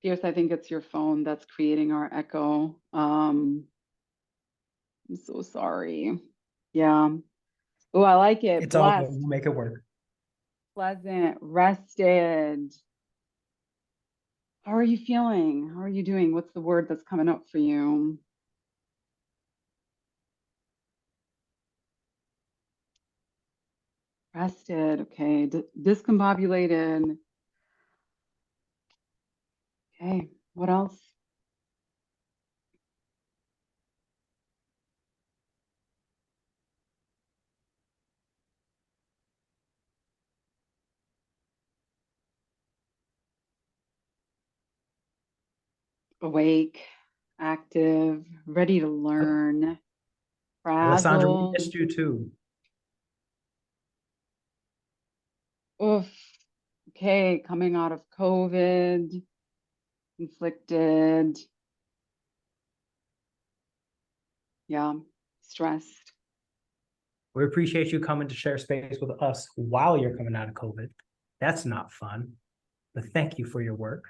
Pierce, I think it's your phone that's creating our echo. I'm so sorry. Yeah. Oh, I like it. It's all good. Blessed, We'll make it work. pleasant, rested. How are you feeling? How are you doing? What's the word that's coming up for you? Rested. Okay. Discombobulated. Okay. What else? Awake. Awake, active, ready to learn, Alessandra, we frazzled. missed you too. Oof. Okay, coming out of COVID, inflicted. Yeah, stressed. We appreciate you coming to share space with us while you're coming out of COVID. That's not fun, but thank you for your work.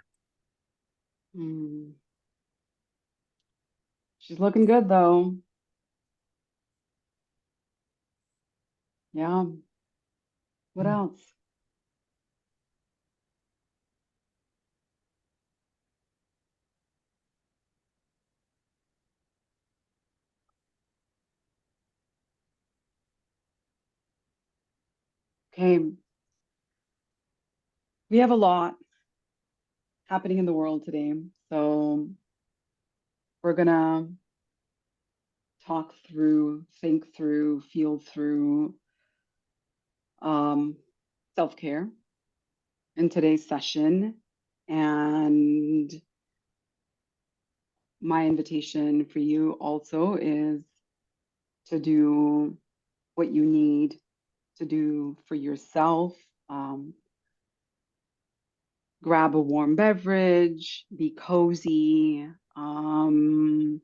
Hmm. She's looking good though. Yeah. What else? Okay. We have a lot happening in the world today. So we're gonna talk through, think through, feel through self-care in today's session. And my invitation for you also is to do what you need to do for yourself. Grab a warm beverage, be cozy, and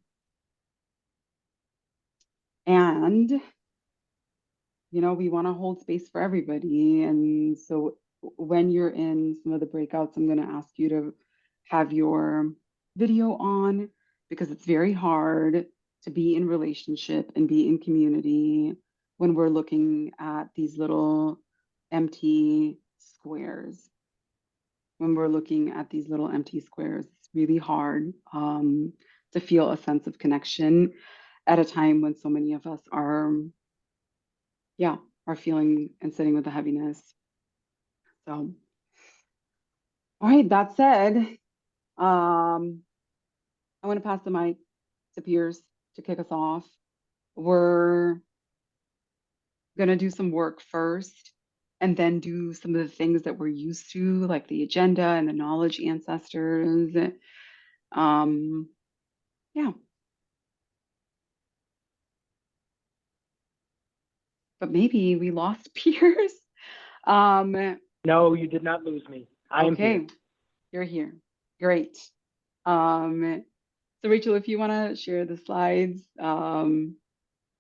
we want to hold space for everybody. And so when you're in some of the breakouts, I'm going to ask you to have your video on because it's very hard to be in relationship and be in community when we're looking at these little empty squares. When we're looking at these little empty squares, it's really hard to feel a sense of connection at a time when so many of us yeah, are feeling and sitting with the heaviness. So, all right, that said, I want to pass the mic to Pierce to kick us off. We're going to do some work first and then do some of the things that we're used to, like the agenda and the knowledge ancestors. Yeah, but maybe we lost Pierce. No, you did not lose me. I am here. Okay, you're here. Great. So Rachel, if you want to share the slides,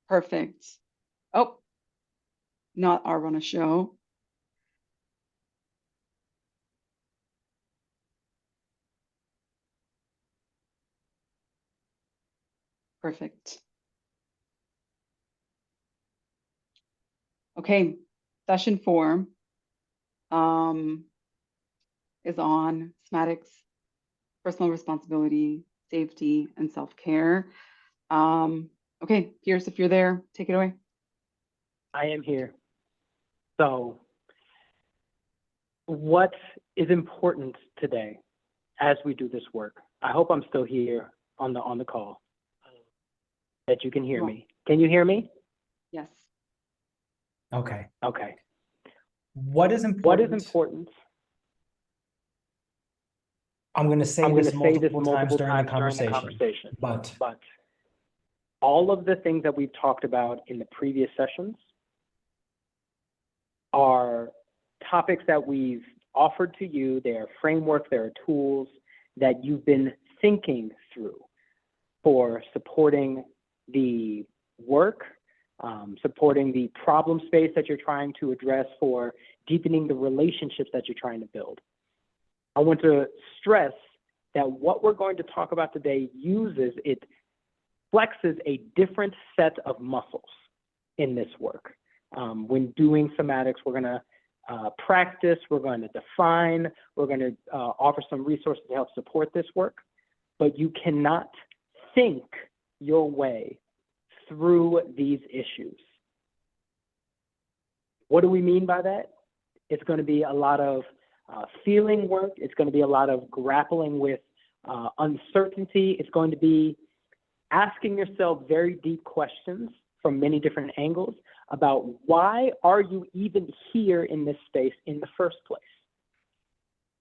perfect. Oh, not our run a show. Perfect. Okay, session 4 is on somatics, personal responsibility, safety, and self-care. Okay, Pierce, if you're there, take it away. I am here. So, what is important today as we do this work? I hope I'm still here on the call. That you can hear me. Can you hear me? Yes. Okay. What is important? I'm going to say this multiple times during the conversation, but all of the things that we've talked about in the previous sessions are topics that we've offered to you. They are frameworks, they are tools that you've been thinking through for supporting the work, supporting the problem space that you're trying to address, for deepening the relationships that you're trying to build. I want to stress that what we're going to talk about today flexes a different set of muscles in this work. When doing somatics, we're going to practice, we're going to define, we're going to offer some resources to help support this work, but you cannot think your way through these issues. What do we mean by that? It's going to be a lot of feeling work. It's going to be a lot of grappling with uncertainty. It's going to be asking yourself very deep questions from many different angles about why are you even here in this space in the first place?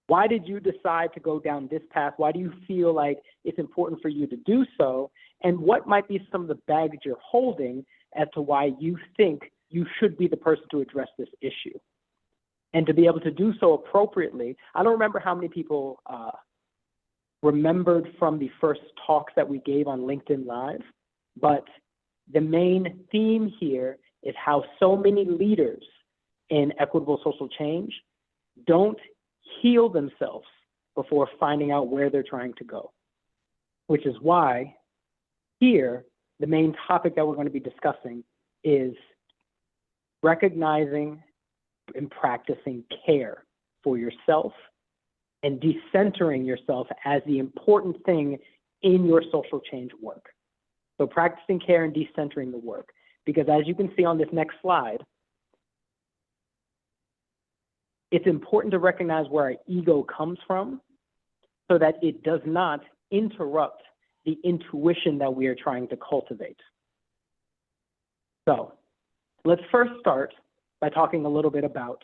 Why did you decide to go down this path? Why do you feel like it's important for you to do so? And what might be some of the baggage you're holding as to why you think you should be the person to address this issue? And to be able to do so appropriately, I don't remember how many people remembered from the first talks that we gave on LinkedIn Live, but the main theme here is how so many leaders in equitable social change don't heal themselves before finding out where they're trying to go, which is why here, the main topic that we're going to be discussing is recognizing and practicing care for yourself and decentering yourself as the important thing in your social change work. So practicing care and decentering the work, because as you can see on this next slide, it's important to recognize where our ego comes from so that it does not interrupt the intuition that we are trying to cultivate. So let's first start by talking a little bit about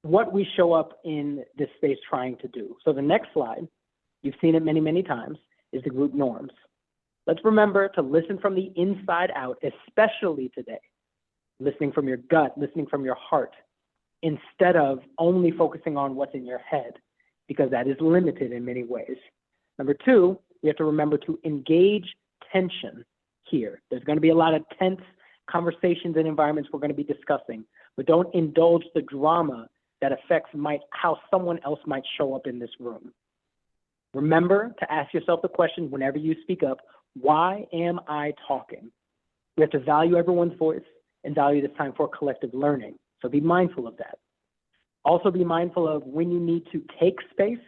what we show up in this space trying to do. So the next slide, you've seen it many, many times, is the group norms. Let's remember to listen from the inside out, especially today. Listening from your gut, listening from your heart, instead of only focusing on what's in your head, because that is limited in many ways. Number two, you have to remember to engage tension here. There's going to be a lot of tense conversations and environments we're going to be discussing, but don't indulge the drama that affects how someone else might show up in this room. Remember to ask yourself the question whenever you speak up, why am I talking? We have to value everyone's voice and value this time for collective learning. So be mindful of that. Also be mindful of when you need to take space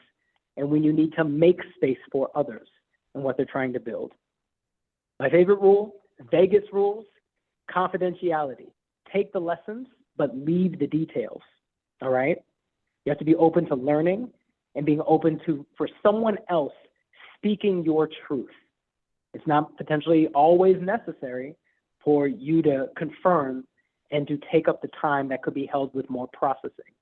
and when you need to make space for others and what they're trying to build. My favorite rule, Vegas rules, confidentiality. Take the lessons, but leave the details, all right? You have to be open to learning and being open for someone else speaking your truth. It's not potentially always necessary for you to confirm and to take up the time that could be held with more processing.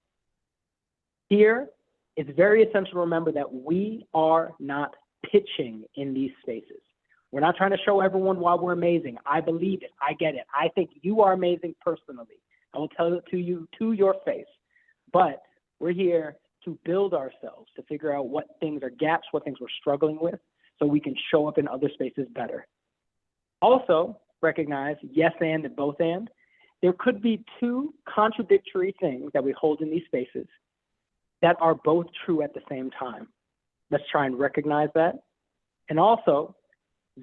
Here, it's very essential to remember that we are not pitching in these spaces. We're not trying to show everyone why we're amazing. I believe it. I get it. I think you are amazing personally. I will tell it to you to your face. But we're here to build ourselves, to figure out what things are gaps, what things we're struggling with, so we can show up in other spaces better. Also, recognize yes and both and. There could be two contradictory things that we hold in these spaces that are both true at the same time. Let's try and recognize that. And also,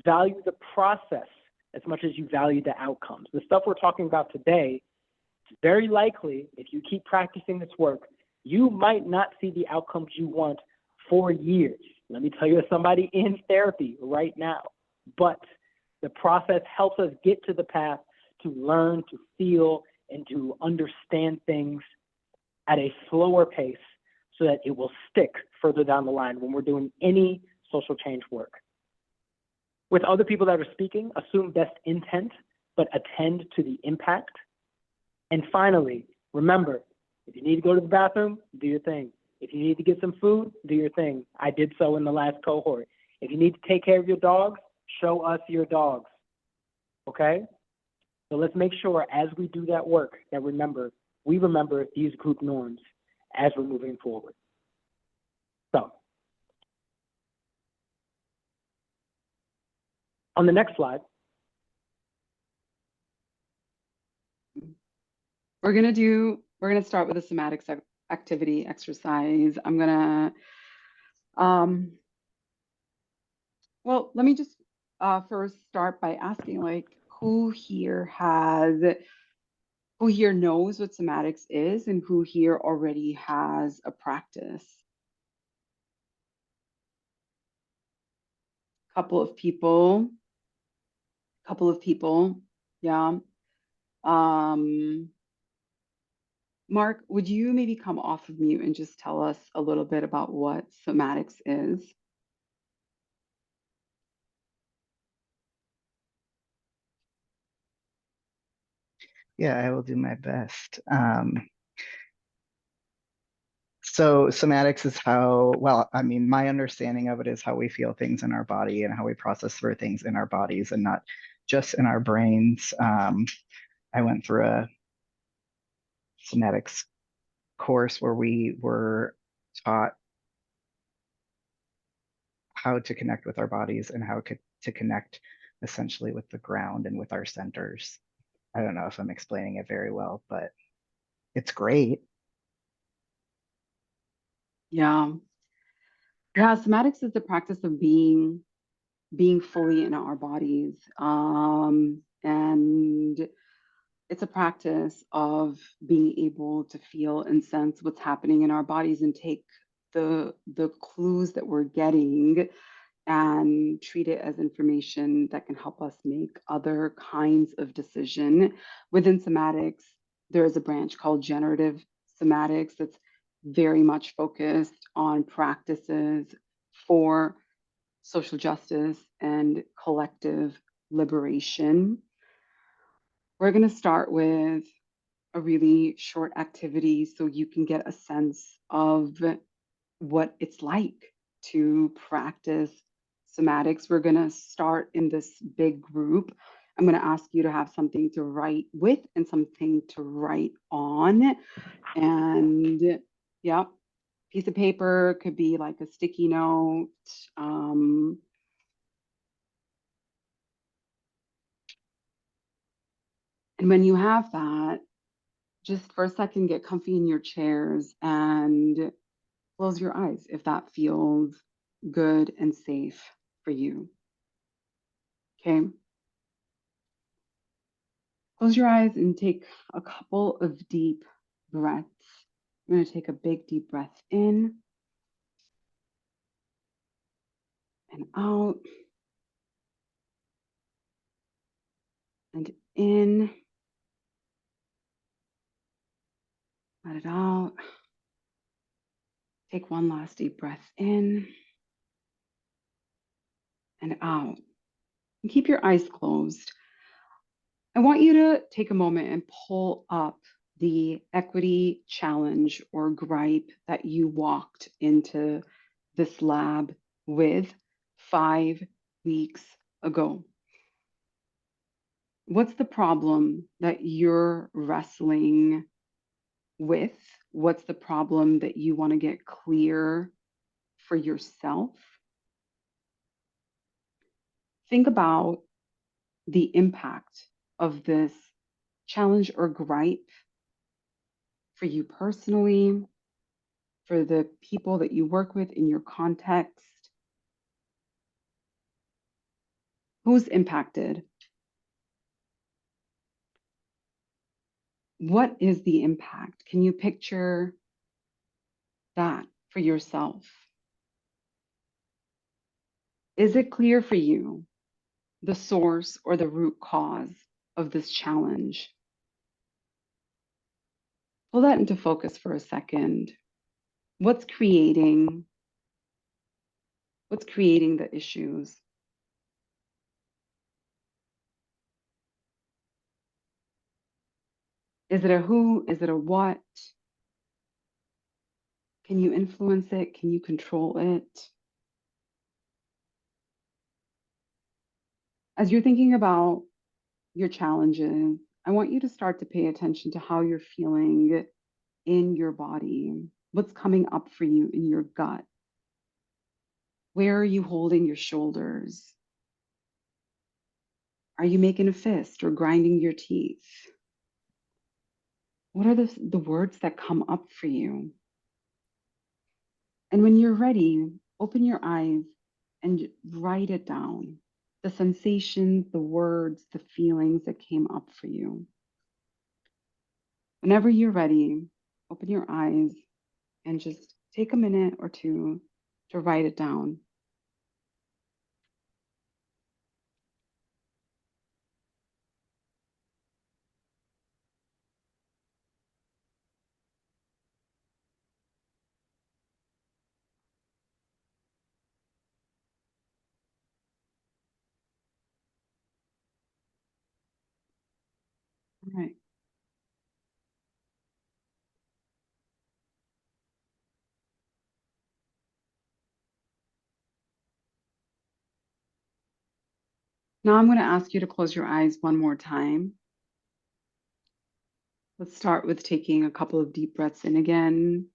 value the process as much as you value the outcomes. The stuff we're talking about today, it's very likely, if you keep practicing this work, you might not see the outcomes you want for years. Let me tell you, as somebody in therapy right now, but the process helps us get to the path to learn, to feel, and to understand things at a slower pace so that it will stick further down the line when we're doing any social change work. With other people that are speaking, assume best intent, but attend to the impact. And finally, remember, if you need to go to the bathroom, do your thing. If you need to get some food, do your thing. I did so in the last cohort. If you need to take care of your dogs, show us your dogs, okay? So let's make sure as we do that work that we remember these group norms as we're moving forward. So, on the next slide. We're gonna start with the somatic activity, exercise. I'm gonna, um, well, let me just first start by asking, like, who here knows what somatics is, and who here already has a practice? Couple of people, couple of people, yeah. Um, Mark, would you maybe come off of mute and just tell us a little bit about what somatics is? Yeah, I will do my best. So somatics is how, well, I mean, my understanding of it is how we feel things in our body and how we process through things in our bodies and not just in our brains. I went through a somatics course where we were taught how to connect with our bodies and to connect essentially with the ground and with our centers. I don't know if I'm explaining it very well, but it's great. Yeah. Yeah, somatics is the practice of being fully in our bodies. And it's a practice of being able to feel and sense what's happening in our bodies and take the clues that we're getting and treat it as information that can help us make other kinds of decision. Within somatics, there is a branch called generative somatics that's very much focused on practices for social justice and collective liberation. We're going to start with a really short activity so you can get a sense of what it's like to practice somatics. We're going to start in this big group. I'm going to ask you to have something to write with and something to write on. And yeah, piece of paper could be like a sticky note. Um, and when you have that, just for a second, get comfy in your chairs and close your eyes if that feels good and safe for you. Okay. Close your eyes and take a couple of deep breaths. I'm going to take a big deep breath in and out and in. Let it out. Take one last deep breath in and out. And keep your eyes closed. I want you to take a moment and pull up the equity challenge or gripe that you walked into this lab with 5 weeks ago. What's the problem that you're wrestling with? What's the problem that you want to get clear for yourself? Think about the impact of this challenge or gripe for you personally, for the people that you work with in your context. Who's impacted? What is the impact? Can you picture that for yourself? Is it clear for you the source or the root cause of this challenge? Pull that into focus for a second. What's creating the issues? Is it a who? Is it a what? Can you influence it? Can you control it? As you're thinking about your challenges, I want you to start to pay attention to how you're feeling in your body. What's coming up for you in your gut? Where are you holding your shoulders? Are you making a fist or grinding your teeth? What are the words that come up for you? And when you're ready, open your eyes and write it down. The sensations, the words, the feelings that came up for you. Whenever you're ready, open your eyes and just take a minute or two to write it down. All right. Now I'm going to ask you to close your eyes one more time. Let's start with taking a couple of deep breaths in again.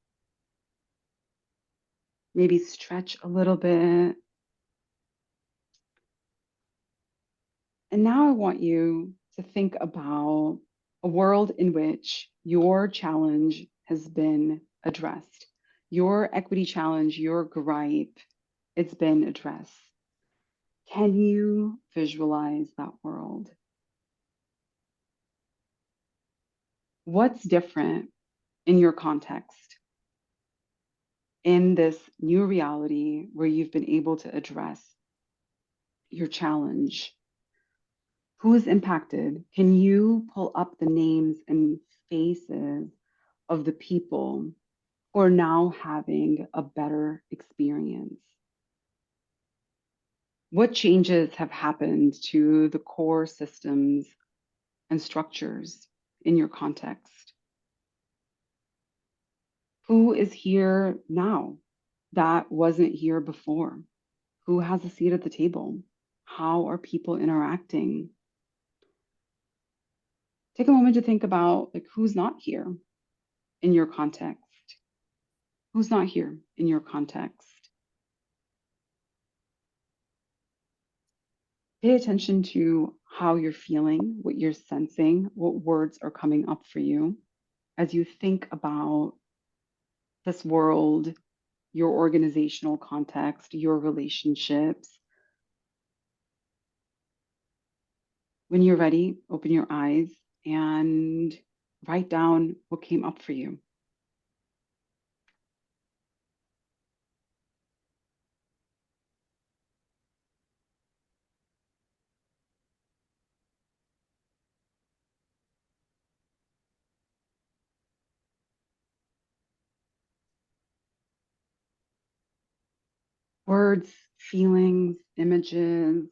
Maybe stretch a little bit. And now I want you to think about a world in which your challenge has been addressed. Your equity challenge, your gripe, it's been addressed. Can you visualize that world? What's different in your context, in this new reality where you've been able to address your challenge? Who is impacted? Can you pull up the names and faces of the people who are now having a better experience? What changes have happened to the core systems and structures in your context? Who is here now that wasn't here before? Who has a seat at the table? How are people interacting? Take a moment to think about like who's not here in your context. Who's not here in your context? Pay attention to how you're feeling, what you're sensing, what words are coming up for you as you think about this world, your organizational context, your relationships. When you're ready, open your eyes and write down what came up for you. Words, feelings, images.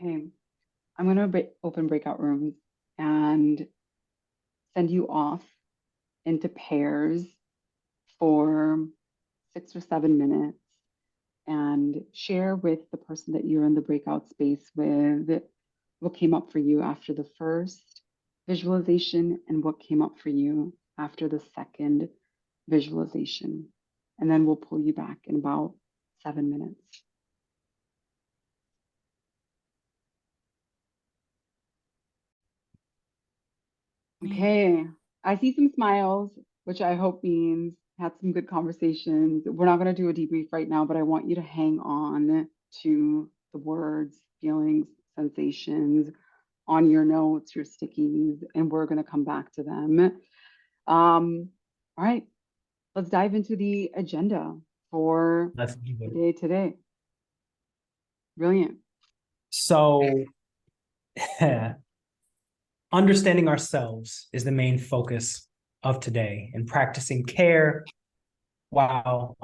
Okay, I'm going to open breakout rooms and send you off into pairs for 6 or 7 minutes and share with the person that you're in the breakout space with what came up for you after the first visualization and what came up for you after the second visualization. And then we'll pull you back in about 7 minutes. Okay, I see some smiles, which I hope means had some good conversations. We're not going to do a debrief right now, but I want you to hang on to the words, feelings, sensations on your notes, your stickies, and we're going to come back to them. All right, let's dive into the agenda for Let's do the it. day today. Brilliant. So, understanding ourselves is the main focus of today, and practicing care while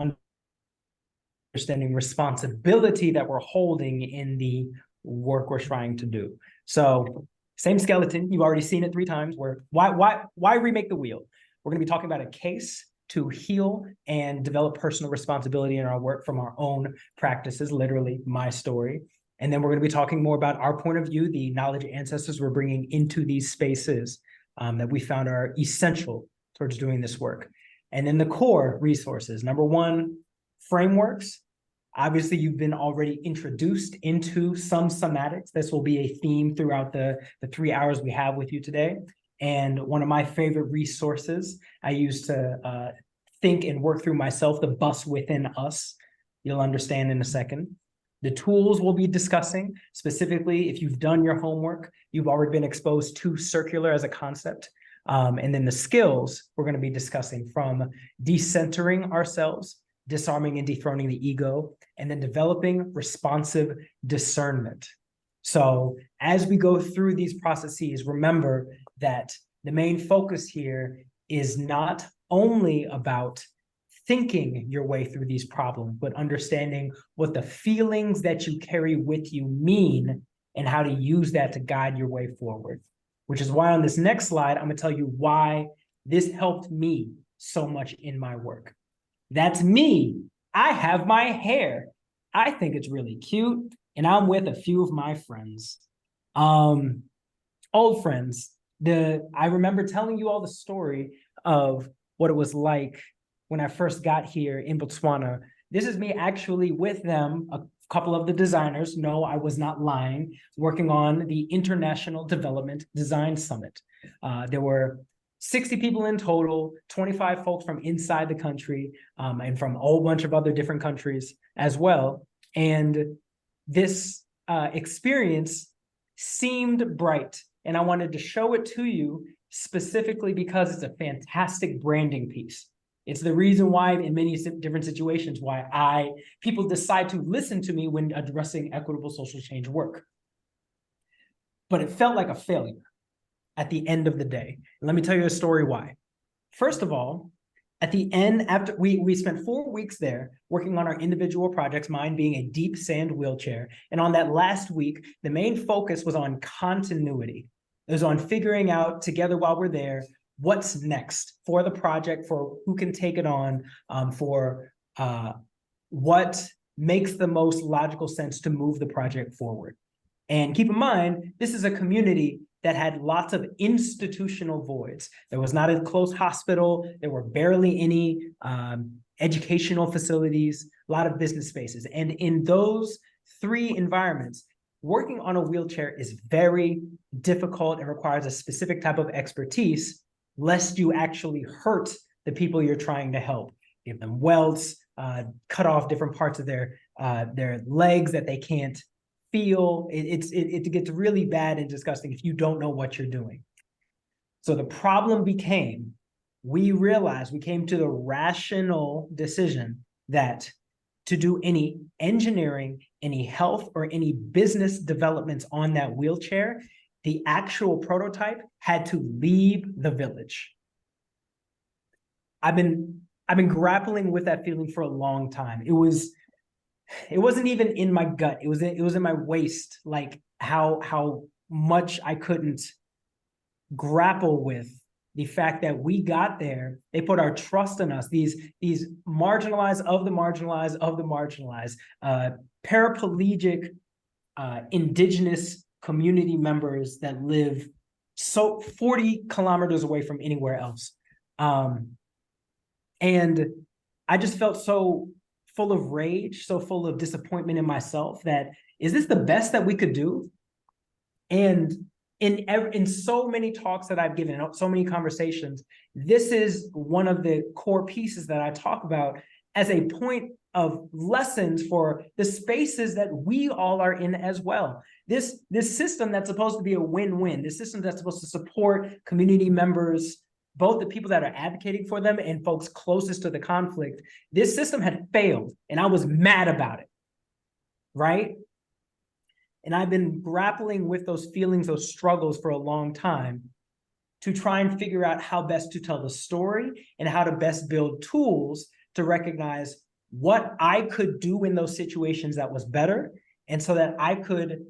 understanding responsibility that we're holding in the work we're trying to do. So, same skeleton, you've already seen it 3 times. Why remake the wheel? We're going to be talking about a case to heal and develop personal responsibility in our work from our own practices, literally my story. And then we're going to be talking more about our point of view, the knowledge ancestors we're bringing into these spaces that we found are essential towards doing this work. And then the core resources. Number one, frameworks. Obviously, you've been already introduced into some somatics. This will be a theme throughout the 3 hours we have with you today. And one of my favorite resources I use to think and work through myself, the bus within us. You'll understand in a second. The tools we'll be discussing, specifically, if you've done your homework, you've already been exposed to circular as a concept. And then the skills we're going to be discussing, from decentering ourselves, disarming and dethroning the ego, and then developing responsive discernment. So as we go through these processes, remember that the main focus here is not only about thinking your way through these problems, but understanding what the feelings that you carry with you mean and how to use that to guide your way forward. Which is why on this next slide, I'm gonna tell you why this helped me so much in my work. That's me. I have my hair. I think it's really cute, and I'm with a few of my friends. Old friends. I remember telling you all the story of what it was like when I first got here in Botswana. This is me actually with them, a couple of the designers. No, I was not lying, working on the International Development Design Summit. There were 60 people in total, 25 folks from inside the country, and from a whole bunch of other different countries as well. And this experience seemed bright, and I wanted to show it to you specifically because it's a fantastic branding piece. It's the reason why, in many different situations, why people decide to listen to me when addressing equitable social change work. But it felt like a failure at the end of the day. And let me tell you a story why. First of all, at the end, after we spent 4 weeks there working on our individual projects, mine being a deep sand wheelchair. And on that last week, the main focus was on continuity. It was on figuring out together while we're there, what's next for the project, for who can take it on, for what makes the most logical sense to move the project forward. And keep in mind, this is a community that had lots of institutional voids. There was not a close hospital. There were barely any educational facilities, a lot of business spaces. And in those 3 environments, working on a wheelchair is very difficult and requires a specific type of expertise, lest you actually hurt the people you're trying to help. Give them welts, cut off different parts of their legs that they can't feel. It gets really bad and disgusting if you don't know what you're doing. So the problem became, we came to the rational decision that to do any engineering, any health, or any business developments on that wheelchair, the actual prototype had to leave the village. I've been grappling with that feeling for a long time. It wasn't even in my gut. It was in my waist, like how much I couldn't grapple with the fact that we got there. They put our trust in us. These marginalized of the marginalized of the marginalized, paraplegic, indigenous community members that live 40 kilometers away from anywhere else. And I just felt so full of rage, so full of disappointment in myself that, is this the best that we could do? And in so many talks that I've given, so many conversations, this is one of the core pieces that I talk about as a point of lessons for the spaces that we all are in as well. This system that's supposed to be a win-win, this system that's supposed to support community members, both the people that are advocating for them and folks closest to the conflict, this system had failed, and I was mad about it, right? And I've been grappling with those feelings, those struggles for a long time to try and figure out how best to tell the story and how to best build tools to recognize what I could do in those situations that was better, and so that I could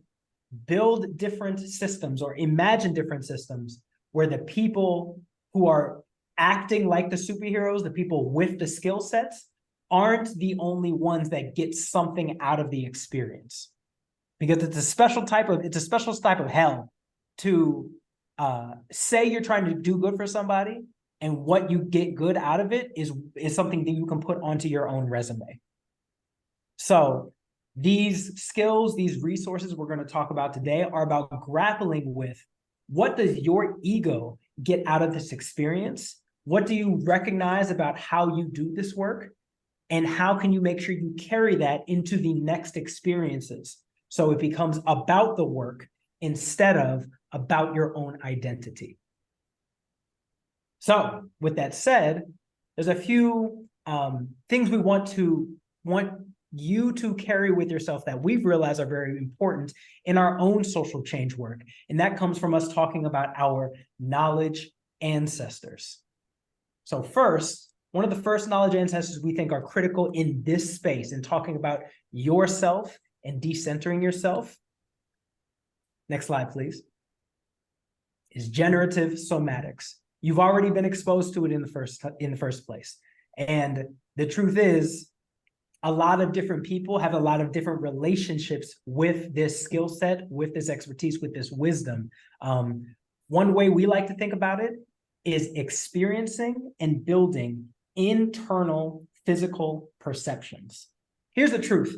build different systems or imagine different systems where the people who are acting like the superheroes, the people with the skill sets, aren't the only ones that get something out of the experience. Because it's a special type of hell to say you're trying to do good for somebody And what you get good out of it is something that you can put onto your own resume. So these skills, these resources we're going to talk about today are about grappling with what does your ego get out of this experience? What do you recognize about how you do this work? And how can you make sure you carry that into the next experiences? So it becomes about the work instead of about your own identity. So with that said, there's a few things we want you to carry with yourself that we've realized are very important in our own social change work. And that comes from us talking about our knowledge ancestors. So first, one of the first knowledge ancestors we think are critical in this space in talking about yourself and decentering yourself. Next slide, please. Is generative somatics. You've already been exposed to it in the first place. And the truth is, a lot of different people have a lot of different relationships with this skill set, with this expertise, with this wisdom. One way we like to think about it is experiencing and building internal physical perceptions. Here's the truth.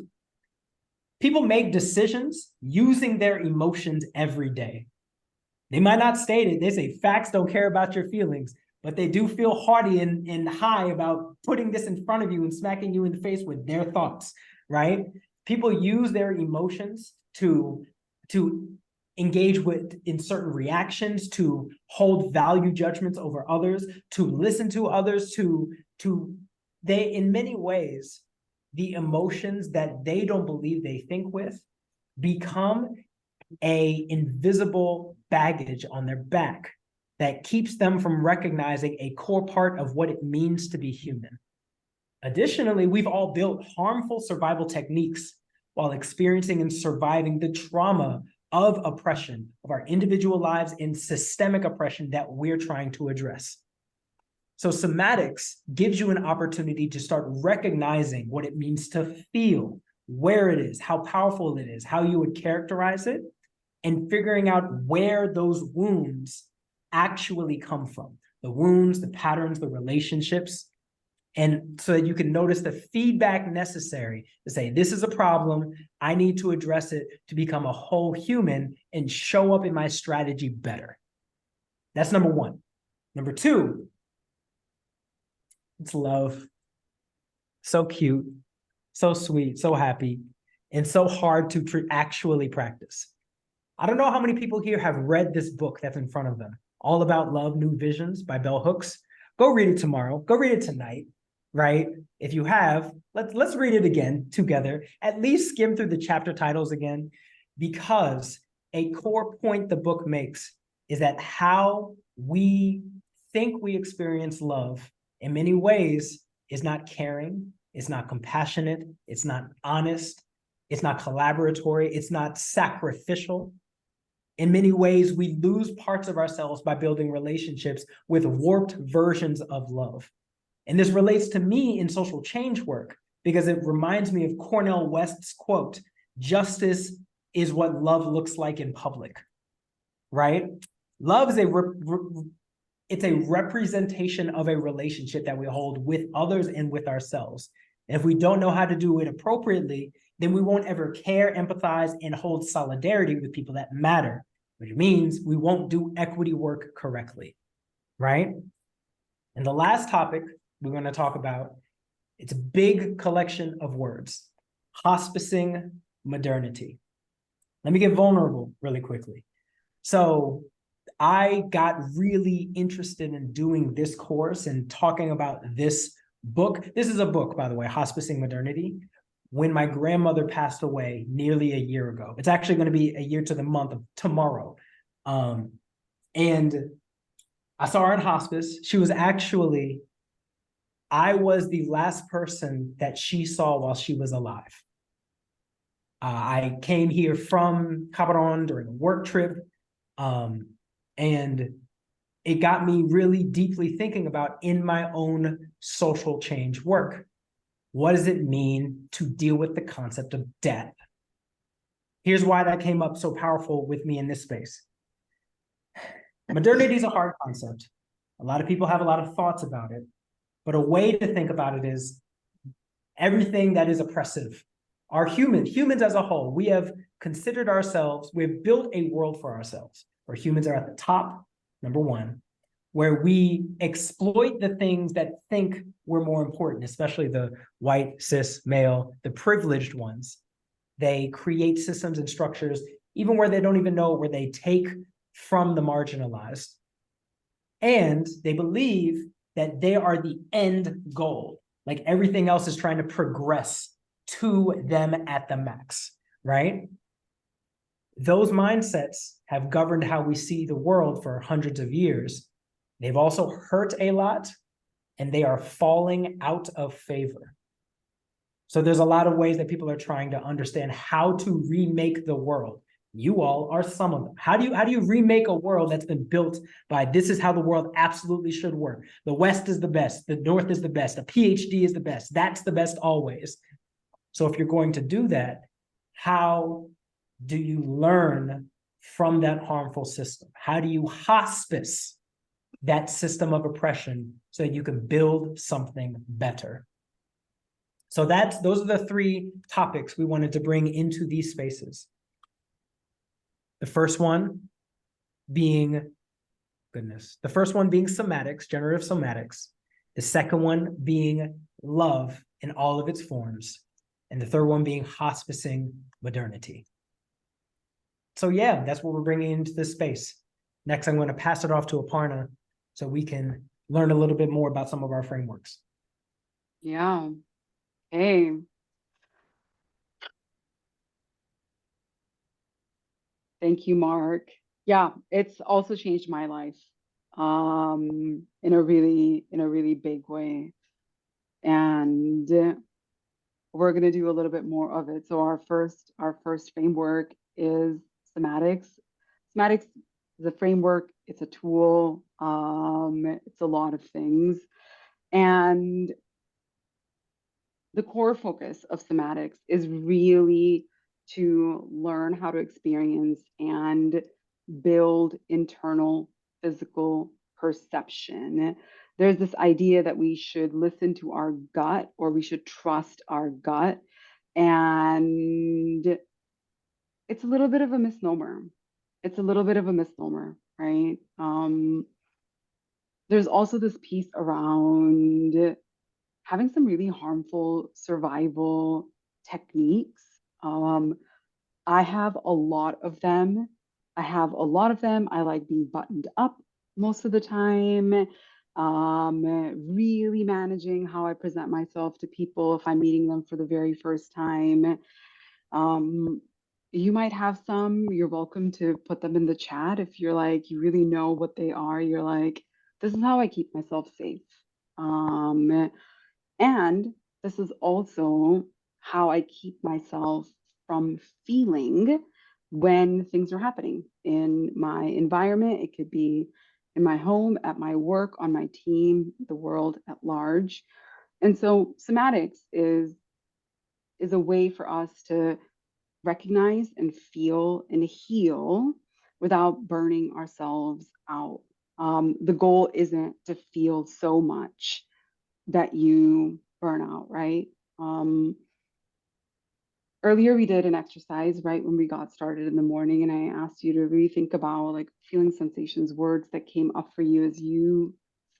People make decisions using their emotions every day. They might not state it. They say facts don't care about your feelings, but they do feel haughty and high about putting this in front of you and smacking you in the face with their thoughts, right? People use their emotions to engage with in certain reactions, to hold value judgments over others, to listen to others, they, in many ways, the emotions that they don't believe they think with become a invisible baggage on their back that keeps them from recognizing a core part of what it means to be human. Additionally, we've all built harmful survival techniques while experiencing and surviving the trauma of oppression of our individual lives and systemic oppression that we're trying to address. So somatics gives you an opportunity to start recognizing what it means to feel, where it is, how powerful it is, how you would characterize it, and figuring out where those wounds actually come from. The wounds, the patterns, the relationships, and so that you can notice the feedback necessary to say, this is a problem, I need to address it to become a whole human and show up in my strategy better. That's number one. Number two, it's love. So cute, so sweet, so happy, and so hard to actually practice. I don't know how many people here have read this book that's in front of them, All About Love, New Visions by Bell Hooks. Go read it tomorrow. Go read it tonight, right? If you have, let's read it again together. At least skim through the chapter titles again, because a core point the book makes is that how we think we experience love in many ways is not caring, it's not compassionate, it's not honest, it's not collaboratory, it's not sacrificial. In many ways, we lose parts of ourselves by building relationships with warped versions of love. And this relates to me in social change work because it reminds me of Cornel West's quote, "Justice is what love looks like in public," right? Love is it's a representation of a relationship that we hold with others and with ourselves. And if we don't know how to do it appropriately, then we won't ever care, empathize, and hold solidarity with people that matter, which means we won't do equity work correctly, right? And the last topic we're going to talk about, it's a big collection of words, hospicing modernity. Let me get vulnerable really quickly. So I got really interested in doing this course and talking about this book. This is a book, by the way, Hospicing Modernity, when my grandmother passed away nearly a year ago. It's actually going to be a year to the month of tomorrow. And I saw her in hospice. She was actually, I was the last person that she saw while she was alive. I came here from Cameroon during a work trip. And it got me really deeply thinking about in my own social change work. What does it mean to deal with the concept of death? Here's why that came up so powerful with me in this space. Modernity is a hard concept, A lot of people have a lot of thoughts about it, but a way to think about it is everything that is oppressive. Humans as a whole, we have considered ourselves, we've built a world for ourselves where humans are at the top, number one, where we exploit the things that think we're more important, especially the white, cis, male, the privileged ones. They create systems and structures, even where they don't even know, where they take from the marginalized. And they believe that they are the end goal. Like everything else is trying to progress to them at the max, right? Those mindsets have governed how we see the world for hundreds of years. They've also hurt a lot, and they are falling out of favor. So there's a lot of ways that people are trying to understand how to remake the world. You all are some of them. How do you remake a world that's been built by this is how the world absolutely should work? The West is the best. The North is the best. A PhD is the best. That's the best always. So if you're going to do that, how do you learn from that harmful system? How do you hospice that system of oppression so that you can build something better? So those are the three topics we wanted to bring into these spaces. The first one being somatics, generative somatics. The second one being love in all of its forms. And the third one being hospicing modernity. So yeah, that's what we're bringing into this space. Next, I'm going to pass it off to Aparna so we can learn a little bit more about some of our frameworks. Yeah. Hey. Thank you, Mark. Yeah, it's also changed my life in a really big way. And we're going to do a little bit more of it. So our first framework is somatics. Somatics is a framework, it's a tool, it's a lot of things. And the core focus of somatics is really to learn how to experience and build internal physical perception. There's this idea that we should listen to our gut or we should trust our gut. And it's a little bit of a misnomer. It's a little bit of a misnomer, right? There's also this piece around having some really harmful survival techniques. I have a lot of them. I like being buttoned up most of the time, really managing how I present myself to people if I'm meeting them for the very first time. You might have some, you're welcome to put them in the chat if you're like, you really know what they are. You're like, this is how I keep myself safe. And this is also how I keep myself from feeling when things are happening in my environment. It could be in my home, at my work, on my team, the world at large. And so somatics is a way for us to recognize and feel and heal without burning ourselves out. The goal isn't to feel so much that you burn out, right? Earlier we did an exercise, right, when we got started in the morning, and I asked you to really think about like feeling sensations, words that came up for you as you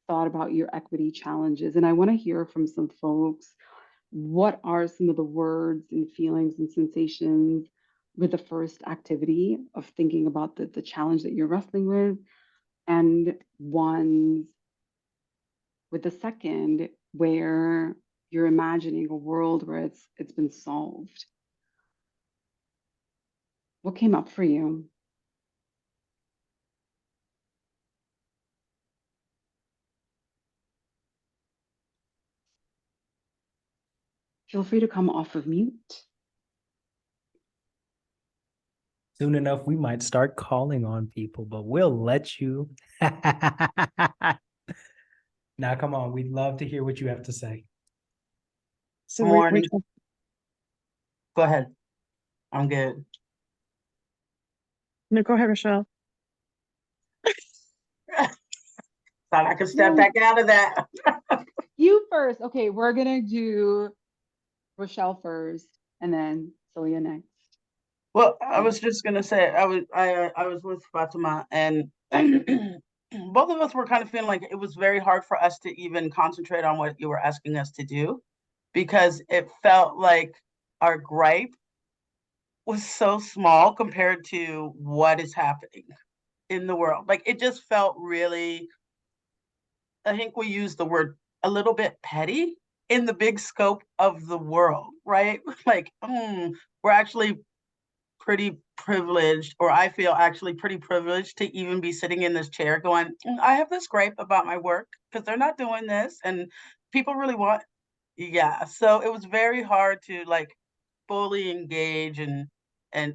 thought about your equity challenges. And I want to hear from some folks, what are some of the words and feelings and sensations with the first activity of thinking about the challenge that you're wrestling with, and ones with the second where you're imagining a world where it's been solved. What came up for you? Feel free to come off of mute. Soon enough, we might start calling on people, but we'll let you. Now, come on. We'd love to hear what you have to say. So Morning. Go ahead. I'm good. no, go ahead, Rochelle. Thought I could step No. back out of that. You first. Okay, we're gonna do Rochelle first, and then Celia next. Well, I was just gonna say I was with Fatima, and both of us were kind of feeling like it was very hard for us to even concentrate on what you were asking us to do, because it felt like our gripe was so small compared to what is happening in the world. Like it just felt really, I think we used the word a little bit petty in the big scope of the world, right? Like, we're actually pretty privileged, or I feel actually pretty privileged to even be sitting in this chair going, I have this gripe about my work because they're not doing this. And people really want, yeah. So it was very hard to like fully engage and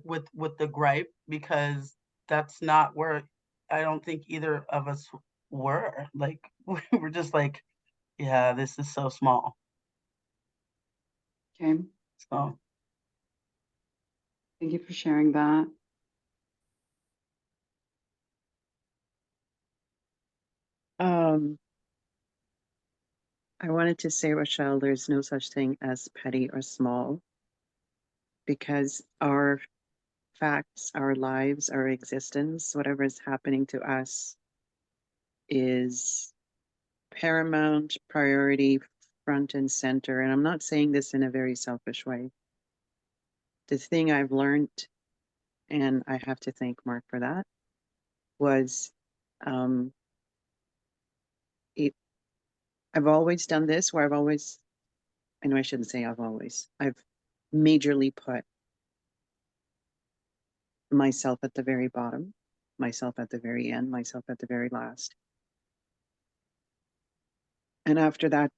with the gripe, because that's not where I don't think either of us were. Like we were just like, yeah, this is so small. Okay, So thank you for sharing that. Um, I wanted to say, Rochelle, there's no such thing as petty or small, because our facts, our lives, our existence, whatever is happening to us is paramount priority, front and center. And I'm not saying this in a very selfish way. The thing I've learned, and I have to thank Mark for that, was um, it, I've always done this where I know I shouldn't say I've majorly put myself at the very bottom, myself at the very end, myself at the very last. And after that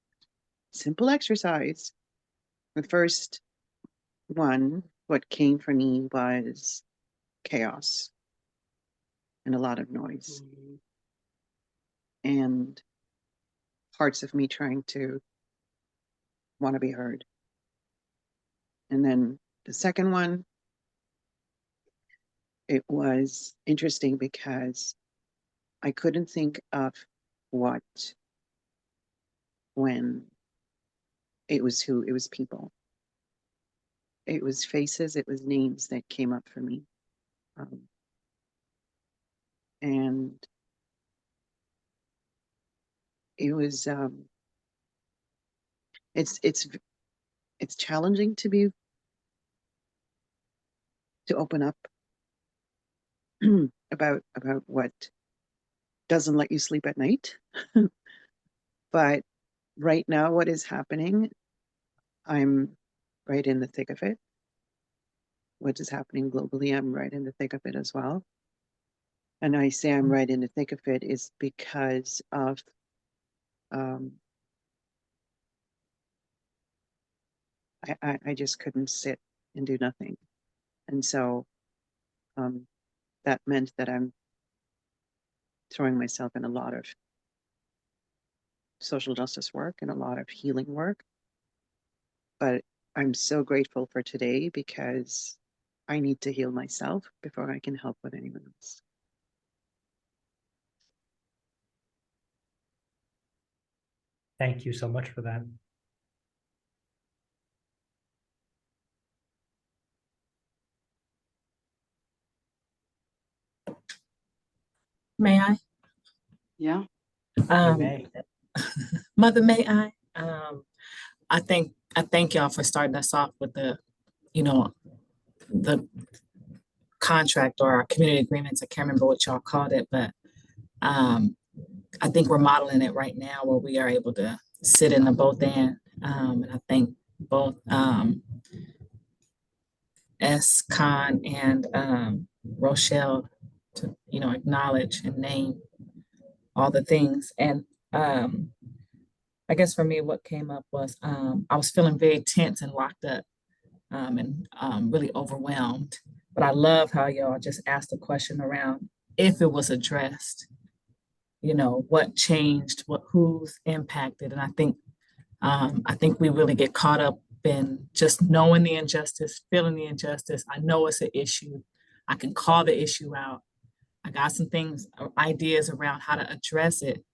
simple exercise, the first one, what came for me was chaos and a lot of noise and parts of me trying to want to be heard. And then the second one, it was interesting because I couldn't think of what, when it was who, it was people. It was faces, it was names that came up for me. And it was, it's challenging to open up about what doesn't let you sleep at night. But right now, what is happening, I'm right in the thick of it. What is happening globally, I'm right in the thick of it as well. And I say I'm right in the thick of it is because of I just couldn't sit and do nothing. And so that meant that I'm throwing myself in a lot of social justice work and a lot of healing work. But I'm so grateful for today because I need to heal myself before I can help with anyone else. Thank you so much for that. May I? Yeah. You may. Mother, may I? I thank y'all for starting us off with the contract or our community agreements. I can't remember what y'all called it, but I think we're modeling it right now where we are able to sit in the both end. And I think both S. Khan and Rochelle to acknowledge and name all the things. And I guess for me, what came up was I was feeling very tense and locked up and really overwhelmed. But I love how y'all just asked the question around if it was addressed, what changed, who's impacted. And I think we really get caught up in just knowing the injustice, feeling the injustice. I know it's an issue. I can call the issue out. I got some things, ideas around how to address it.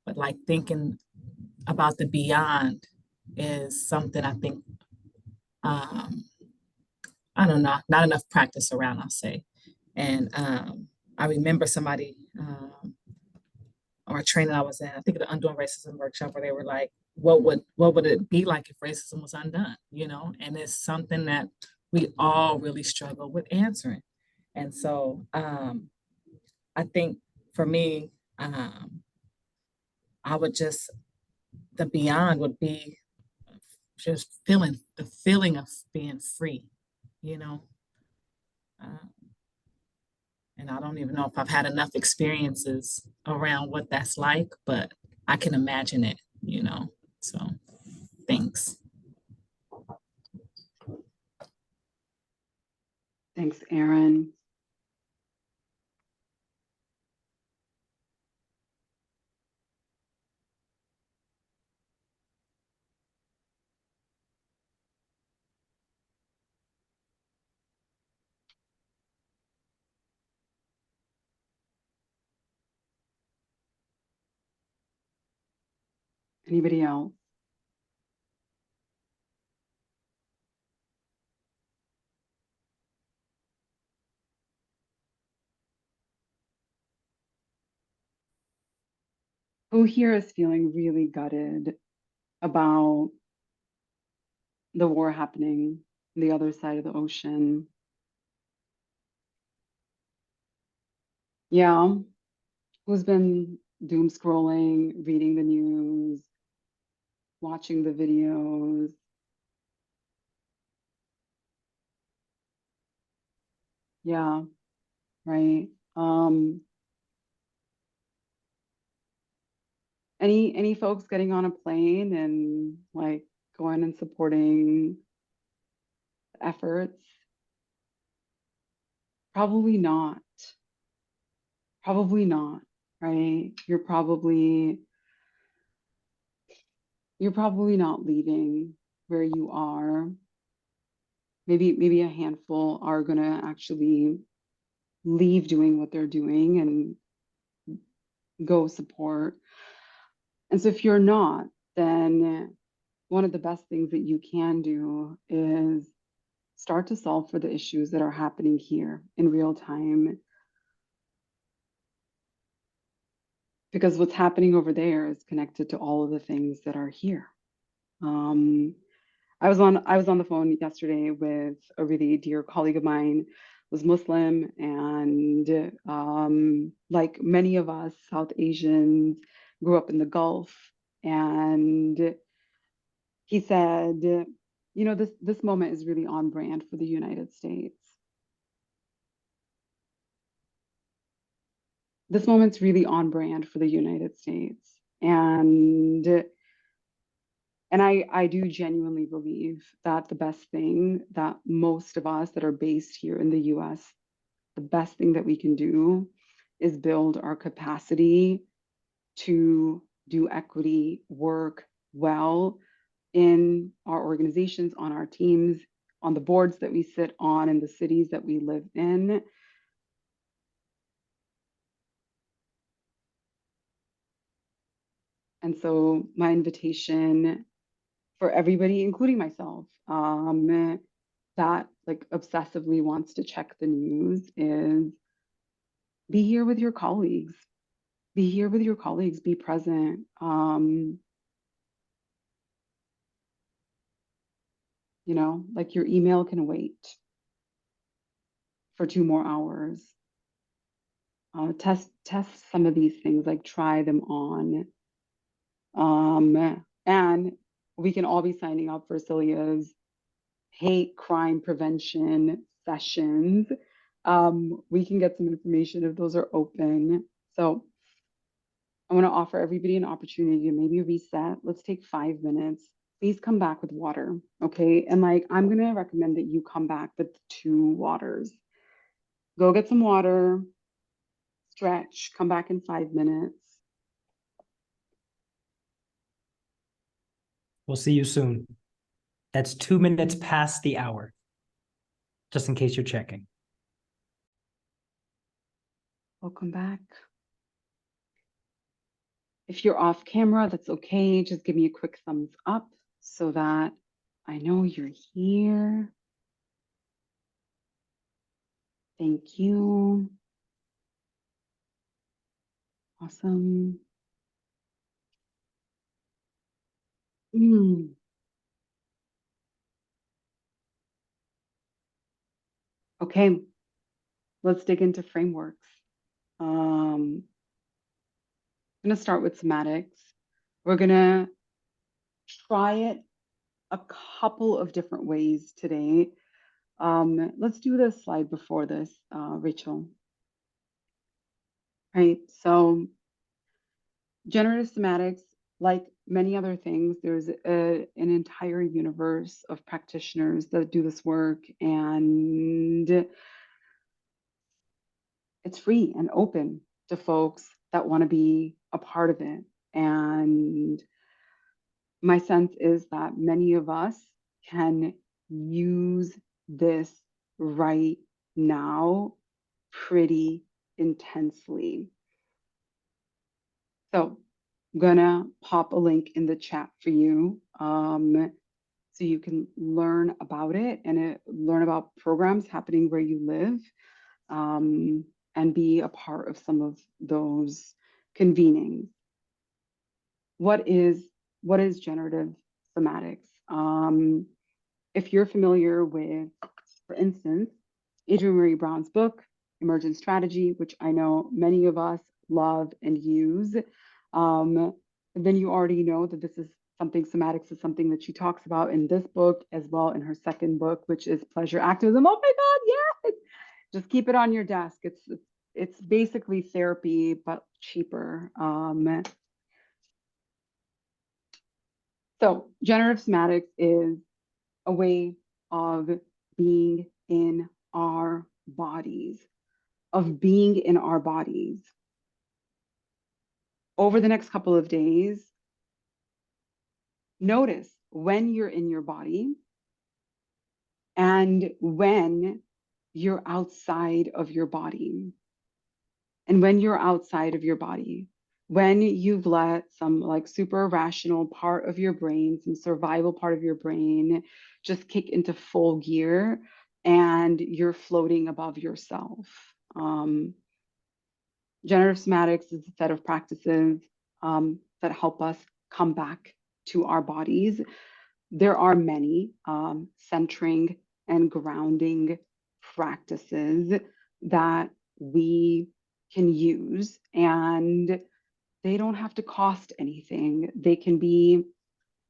but like thinking about the beyond is something I think, um, I don't know, not enough practice around, I'll say. And I remember somebody, or a training I was in, I think the Undoing Racism workshop, where they were like, what would it be like if racism was undone? You know, and it's something that we all really struggle with answering. And so I think for me, I would just, the beyond would be just feeling the feeling of being free, you know. Uh, and I don't even know if I've had enough experiences around what that's like, but I can imagine it, you know. So thanks. Thanks, Erin. Anybody else? Who here is feeling really gutted about the war happening on the other side of the ocean? Yeah. Who's been doom scrolling, reading the news, watching the videos? Yeah, right. Any folks getting on a plane and like going and supporting efforts? Probably not. Probably not, right? You're probably not leaving where you are. Maybe a handful are gonna actually leave doing what they're doing and go support. And so if you're not, then one of the best things that you can do is start to solve for the issues that are happening here in real time. Because what's happening over there is connected to all of the things that are here. Um, I was on the phone yesterday with a really dear colleague of mine, was Muslim, and like many of us South Asians, grew up in the Gulf, and he said, you know, this moment is really on brand for the United States. This moment's really on brand for the United States, and I do genuinely believe that the best thing that most of us that are based here in the US, the best thing that we can do is build our capacity to do equity work well in our organizations, on our teams, on the boards that we sit on, in the cities that we live in. And so, my invitation for everybody, including myself, that like obsessively wants to check the news is be here with your colleagues. Be here with your colleagues. Be present. You know, like your email can wait for 2 more hours. Test some of these things, like try them on. And we can all be signing up for Celia's hate crime prevention sessions. We can get some information if those are open. So I want to offer everybody an opportunity to maybe reset. Let's take 5 minutes. Please come back with water, okay? And like, I'm going to recommend that you come back with 2 waters. Go get some water, stretch, come back in 5 minutes. We'll see you soon. That's 2 minutes past the hour, just in case you're checking. Welcome back. If you're off camera, that's okay. Just give me a quick thumbs up so that I know you're here. Thank you. Awesome. Mm. Okay, let's dig into frameworks. I'm going to start with somatics. We're going to try it a couple of different ways today. Let's do the slide before this, Rachel. Right, so generative somatics, like many other things, there's an entire universe of practitioners that do this work, and it's free and open to folks that want to be a part of it. And my sense is that many of us can use this right now pretty intensely. So I'm gonna pop a link in the chat for you, so you can learn about it and learn about programs happening where you live, and be a part of some of those convenings. What is generative somatics? If you're familiar with, for instance, Adrienne Marie Brown's book, Emergent Strategy, which I know many of us love and use, then you already know that this is something, somatics is something that she talks about in this book as well in her second book, which is Pleasure Activism. Oh my God, yes! Just keep it on your desk. It's basically therapy, but cheaper. So generative somatics is a way of being in our bodies, of being in our bodies. Over the next couple of days, notice when you're in your body and when you're outside of your body. And when you're outside of your body, when you've let some like super rational part of your brain, some survival part of your brain just kick into full gear and you're floating above yourself. Generative somatics is a set of practices that help us come back to our bodies. There are many centering and grounding practices that we can use, and they don't have to cost anything. They can be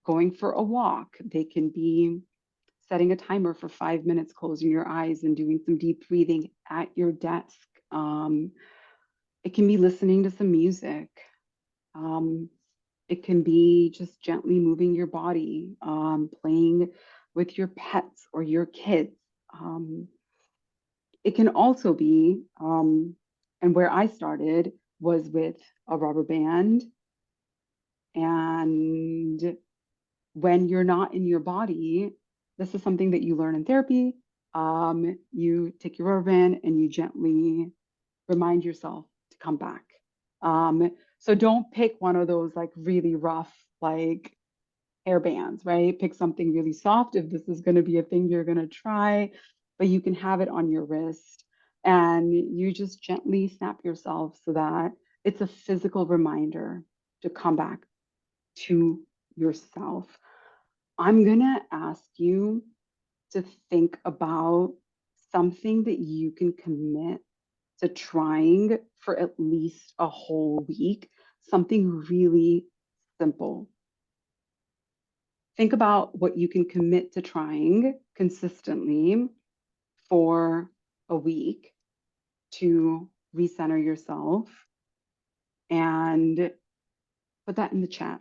going for a walk. They can be setting a timer for 5 minutes, closing your eyes and doing some deep breathing at your desk. It can be listening to some music. It can be just gently moving your body, playing with your pets or your kids. It can also be, and where I started was with a rubber band. And when you're not in your body, this is something that you learn in therapy. You take your rubber band and you gently remind yourself to come back. So don't pick one of those like really rough, like hair bands, right? Pick something really soft if this is going to be a thing you're going to try, but you can have it on your wrist and you just gently snap yourself so that it's a physical reminder to come back to yourself. I'm going to ask you to think about something that you can commit to trying for at least a whole week, something really simple. Think about what you can commit to trying consistently for a week to recenter yourself and put that in the chat,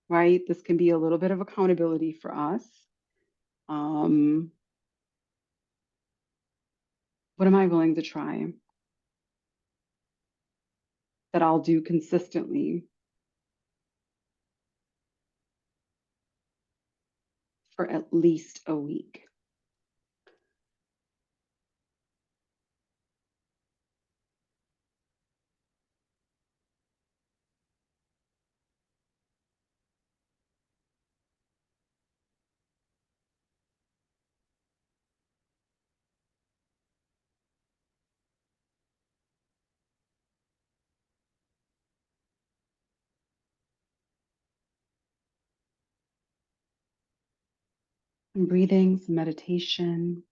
right? This can be a little bit of accountability for us. What am I willing to try that I'll do consistently for at least a week? Some breathing, some meditation.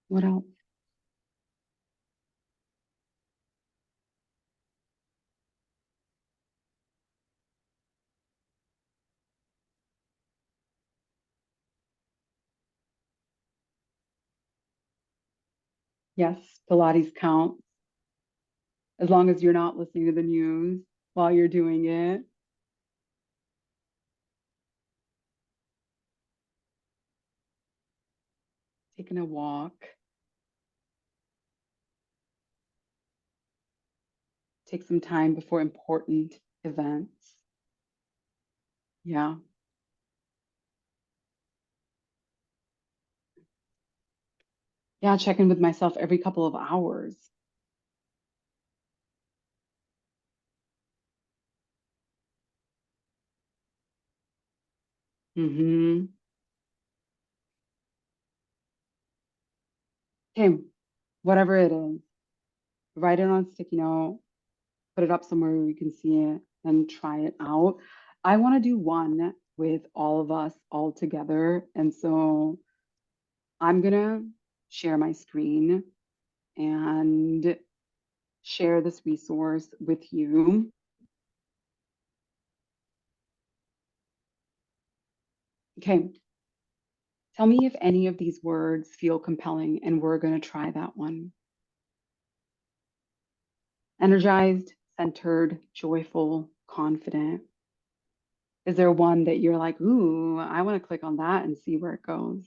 What else? Yes, Pilates counts as long as you're not listening to the news while you're doing it. Taking a walk. Take some time before important events. Yeah. Yeah, check in with myself every couple of hours. Mm-hmm. Okay, whatever it is, write it on a sticky note, put it up somewhere where you can see it, and try it out. I want to do one with all of us all together. And so I'm going to share my screen and share this resource with you. Okay. Tell me if any of these words feel compelling, and we're going to try that one. Energized, centered, joyful, confident. Is there one that you're like, ooh, I want to click on that and see where it goes?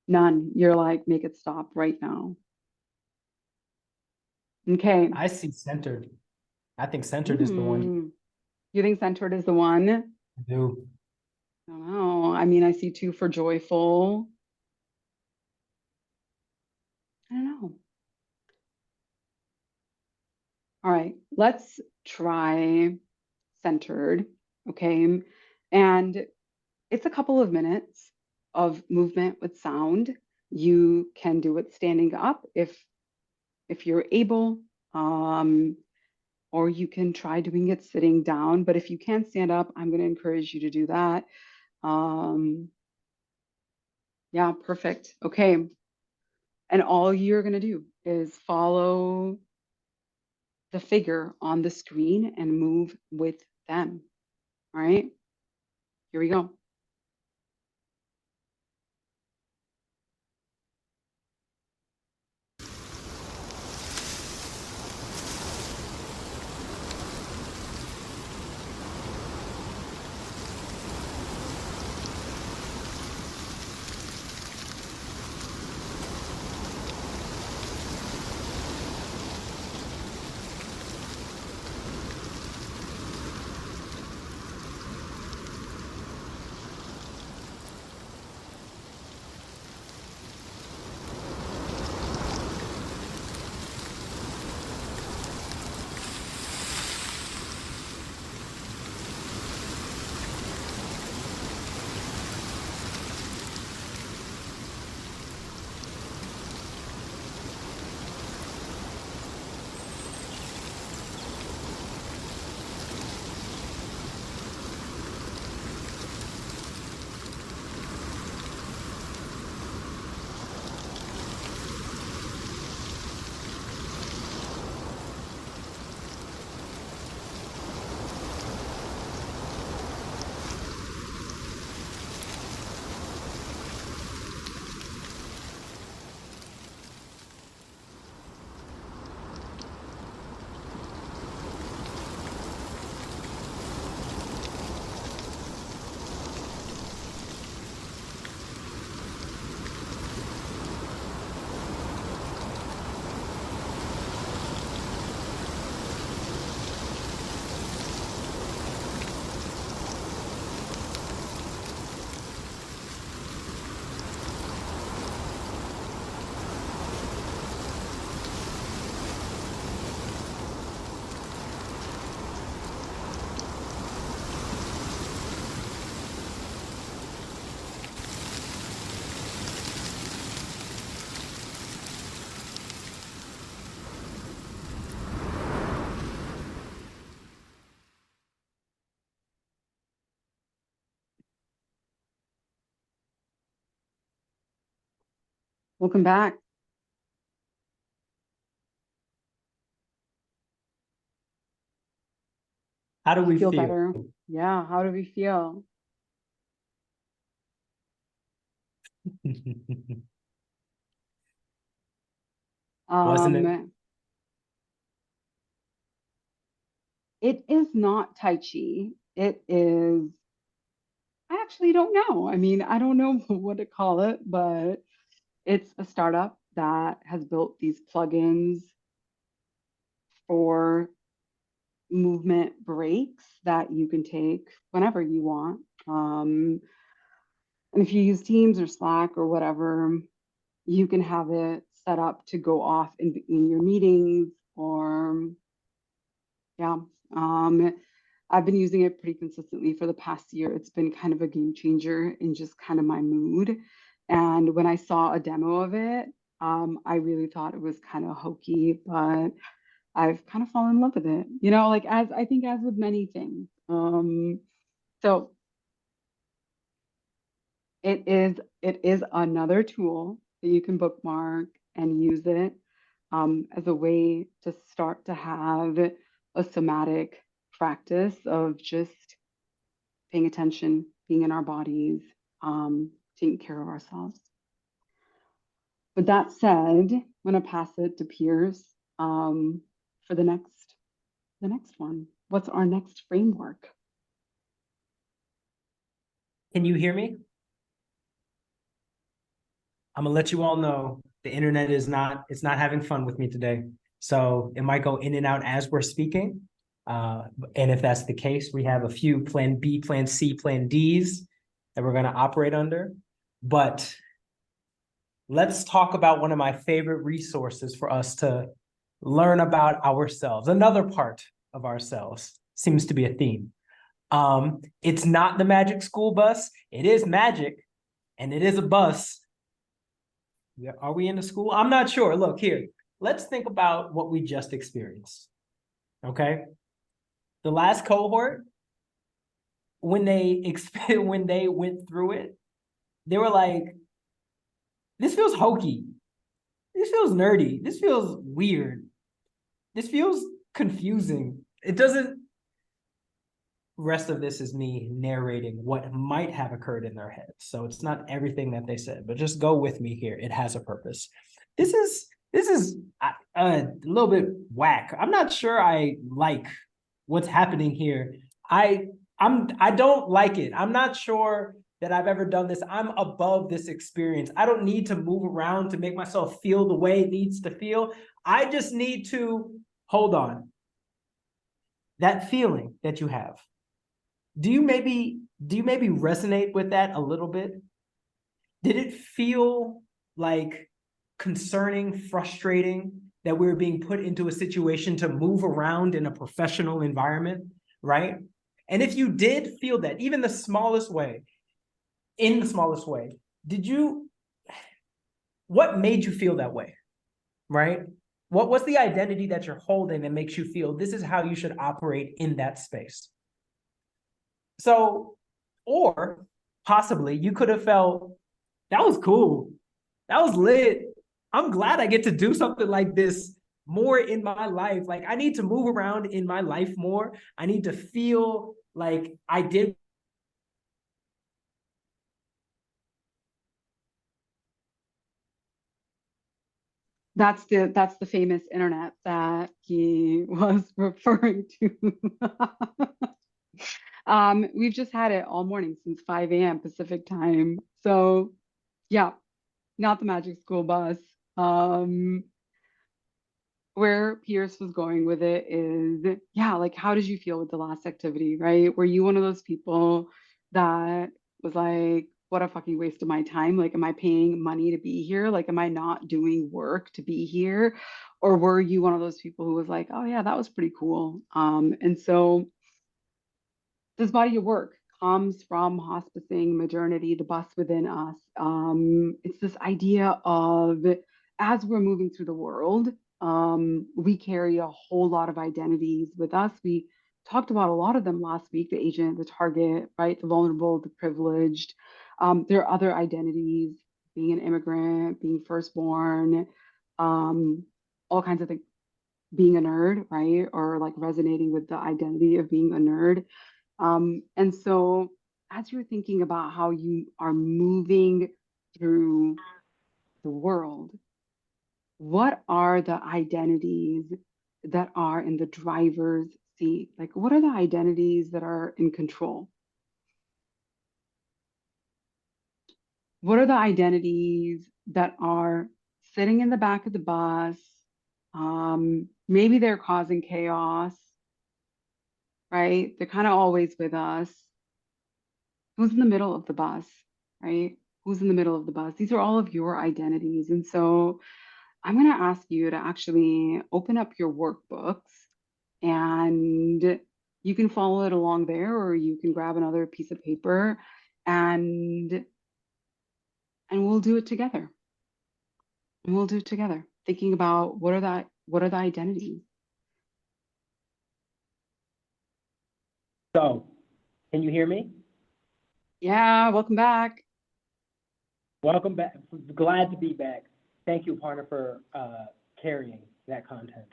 None. You're like, make it stop right now. Okay. I see centered. I think centered is the one. You think centered is the one? I do. I don't know. I mean, I see two for joyful. I don't know. All right, let's try centered. Okay. And it's a couple of minutes of movement with sound. You can do it standing up if you're able, or you can try doing it sitting down. But if you can't stand up, I'm going to encourage you to do that. Yeah, perfect. Okay. And all you're going to do is follow the figure on the screen and move with them. All right. Here we go. Welcome back. How do we Feel feel? better? Yeah, how do we feel? Wasn't it? It is not Tai Chi. It is, I actually don't know. I mean, I don't know what to call it, but it's a startup that has built these plugins for movement breaks that you can take whenever you want. And if you use Teams or Slack or whatever, you can have it set up to go off in your meetings or yeah. I've been using it pretty consistently for the past year. It's been kind of a game changer in just kind of my mood. And when I saw a demo of it, I really thought it was kind of hokey, but I've kind of fallen in love with it. You know, like as I think as with many things. So it is another tool that you can bookmark and use it as a way to start to have a somatic practice of just paying attention, being in our bodies, taking care of ourselves. With that said, I'm going to pass it to Piers for the next one. What's our next framework? Can you hear me? I'm gonna let you all know the internet is not, it's not having fun with me today. So it might go in and out as we're speaking. And if that's the case, we have a few plan B, plan C, plan Ds that we're gonna operate under. But let's talk about one of my favorite resources for us to learn about ourselves. Another part of ourselves seems to be a theme. It's not the magic school bus. It is magic and it is a bus. Are we in the school? I'm not sure. Look here. Let's think about what we just experienced. Okay. The last cohort, when they when they went through it, they were like, this feels hokey. This feels nerdy. This feels weird. This feels confusing. It doesn't, rest of this is me narrating what might have occurred in their heads. So it's not everything that they said, but just go with me here. It has a purpose. This is a little bit whack. I'm not sure I like what's happening here. I don't like it. I'm not sure that I've ever done this. I'm above this experience. I don't need to move around to make myself feel the way it needs to feel. I just need to hold on. That feeling that you have. Do you maybe resonate with that a little bit? Did it feel like concerning, frustrating that we were being put into a situation to move around in a professional environment, right? And if you did feel that, even the smallest way, in the smallest way, what made you feel that way, right? What's the identity that you're holding that makes you feel this is how you should operate in that space? So, or possibly you could have felt, that was cool. That was lit. I'm glad I get to do something like this more in my life. Like I need to move around in my life more. I need to feel like I did. That's the famous internet that he was referring to. We've just had it all morning since 5 a.m. Pacific time. So yeah, not the magic school bus. Where Pierce was going with it is, yeah, like how did you feel with the last activity, right? Were you one of those people that was like, what a fucking waste of my time? Like, am I paying money to be here? Like, am I not doing work to be here? Or were you one of those people who was like, oh yeah, that was pretty cool? And so this body of work comes from hospicing, modernity, the bus within us. It's this idea of as we're moving through the world, we carry a whole lot of identities with us. We talked about a lot of them last week, the agent, the target, right? The vulnerable, the privileged. There are other identities being an immigrant, being firstborn, all kinds of things, being a nerd, right? Or like resonating with the identity of being a nerd. And so as you're thinking about how you are moving through the world, what are the identities that are in the driver's seat? Like, what are the identities that are in control? What are the identities that are sitting in the back of the bus? Maybe they're causing chaos, right? They're kind of always with us. Who's in the middle of the bus, right? Who's in the middle of the bus? These are all of your identities. And so I'm going to ask you to actually open up your workbooks, and you can follow it along there, or you can grab another piece of paper and we'll do it together. And we'll do it together, thinking about what are the identities. So, can you hear me? Yeah, welcome back. Welcome back. Glad to be back. Thank you, partner, for carrying that content.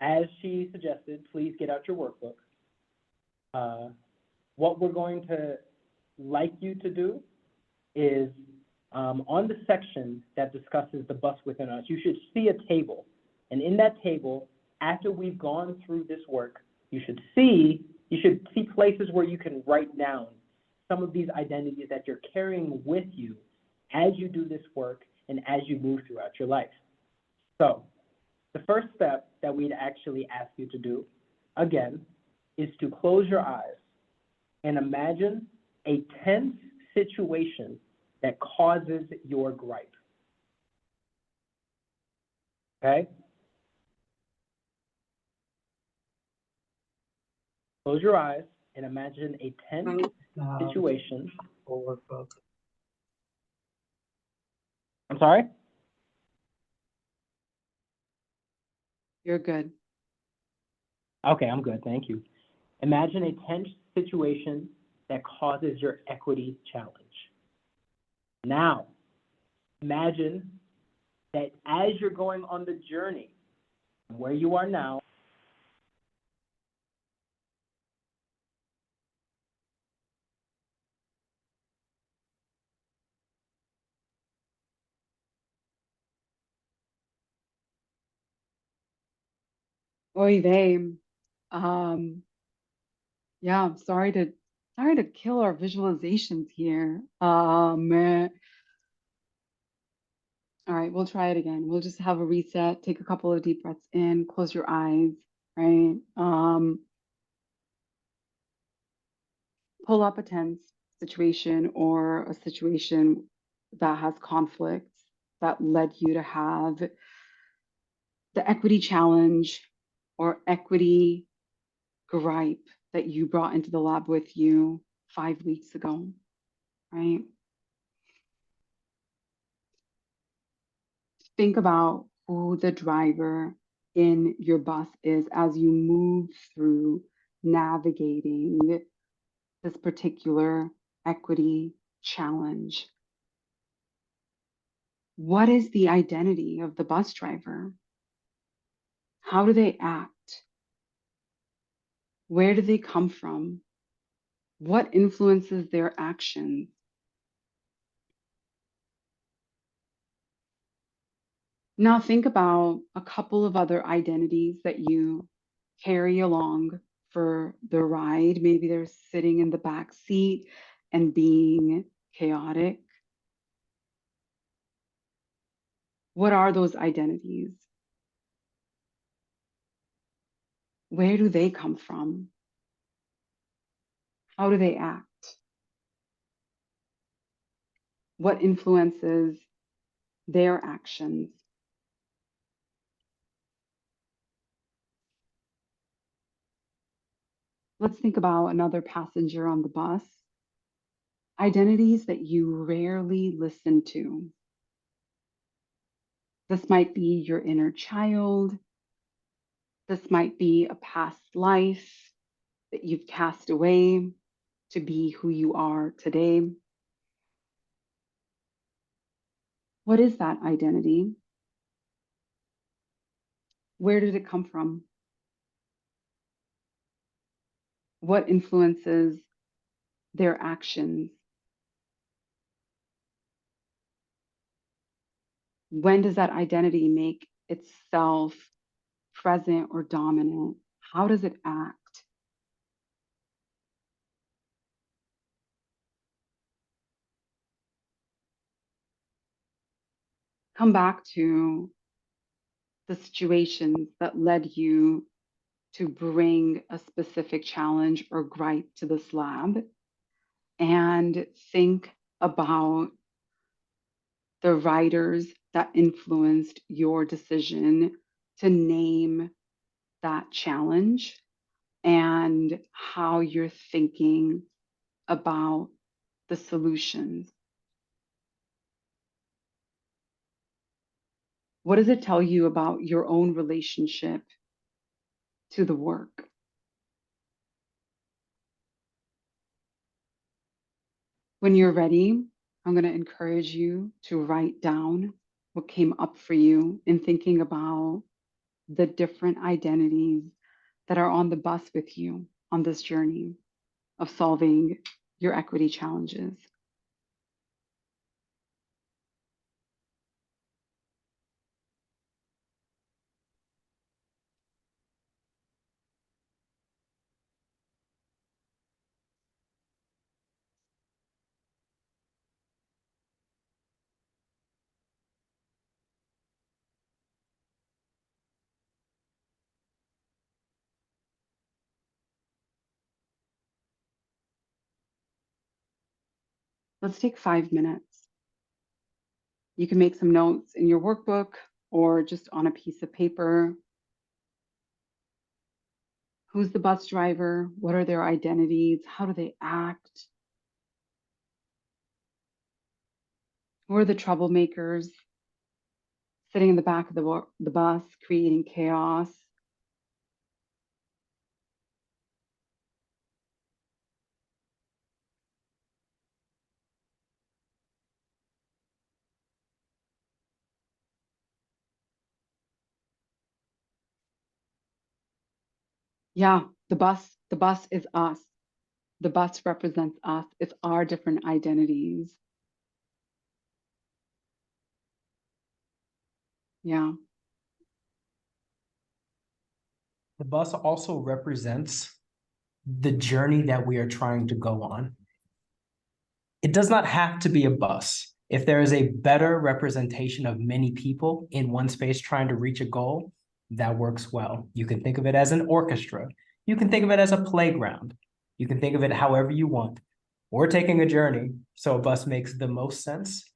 As she suggested, please get out your workbook. What we're going to like you to do is on the section that discusses the bus within us, you should see a table. And in that table, after we've gone through this work, you should see places where you can write down some of these identities that you're carrying with you as you do this work and as you move throughout your life. So the first step that we'd actually ask you to do, again, is to close your eyes and imagine a tense situation that causes your gripe. Okay? Close your eyes and imagine a tense situation. I'm sorry? You're good. Okay, I'm good, thank you. Imagine a tense situation that causes your equity challenge. Now, imagine that as you're going on the journey from where you are now, Oy vey. Yeah, I'm sorry to kill our visualizations here. All right, we'll try it again. We'll just have a reset, take a couple of deep breaths in, close your eyes, right? Pull up a tense situation or a situation that has conflicts that led you to have the equity challenge or equity gripe that you brought into the lab with you 5 weeks ago, right? Think about who the driver in your bus is as you move through navigating this particular equity challenge. What is the identity of the bus driver? How do they act? Where do they come from? What influences their actions? Now think about a couple of other identities that you carry along for the ride. Maybe they're sitting in the back seat and being chaotic. What are those identities? Where do they come from? How do they act? What influences their actions? Let's think about another passenger on the bus. Identities that you rarely listen to. This might be your inner child. This might be a past life that you've cast away to be who you are today. What is that identity? Where did it come from? What influences their actions? When does that identity make itself present or dominant? How does it act? Come back to the situations that led you to bring a specific challenge or gripe to this lab and think about the writers that influenced your decision to name that challenge and how you're thinking about the solutions. What does it tell you about your own relationship to the work? When you're ready, I'm going to encourage you to write down what came up for you in thinking about the different identities that are on the bus with you on this journey of solving your equity challenges. Let's take 5 minutes. You can make some notes in your workbook or just on a piece of paper. Who's the bus driver? What are their identities? How do they act? Who are the troublemakers sitting in the back of the bus, creating chaos? Yeah, the bus is us. The bus represents us. It's our different identities. Yeah. The bus also represents the journey that we are trying to go on. It does not have to be a bus. If there is a better representation of many people in one space trying to reach a goal, that works well. You can think of it as an orchestra. You can think of it as a playground. You can think of it however you want. We're taking a journey, so a bus makes the most sense.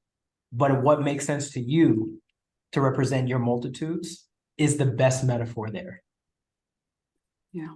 But what makes sense to you to represent your multitudes is the best metaphor there. Yeah.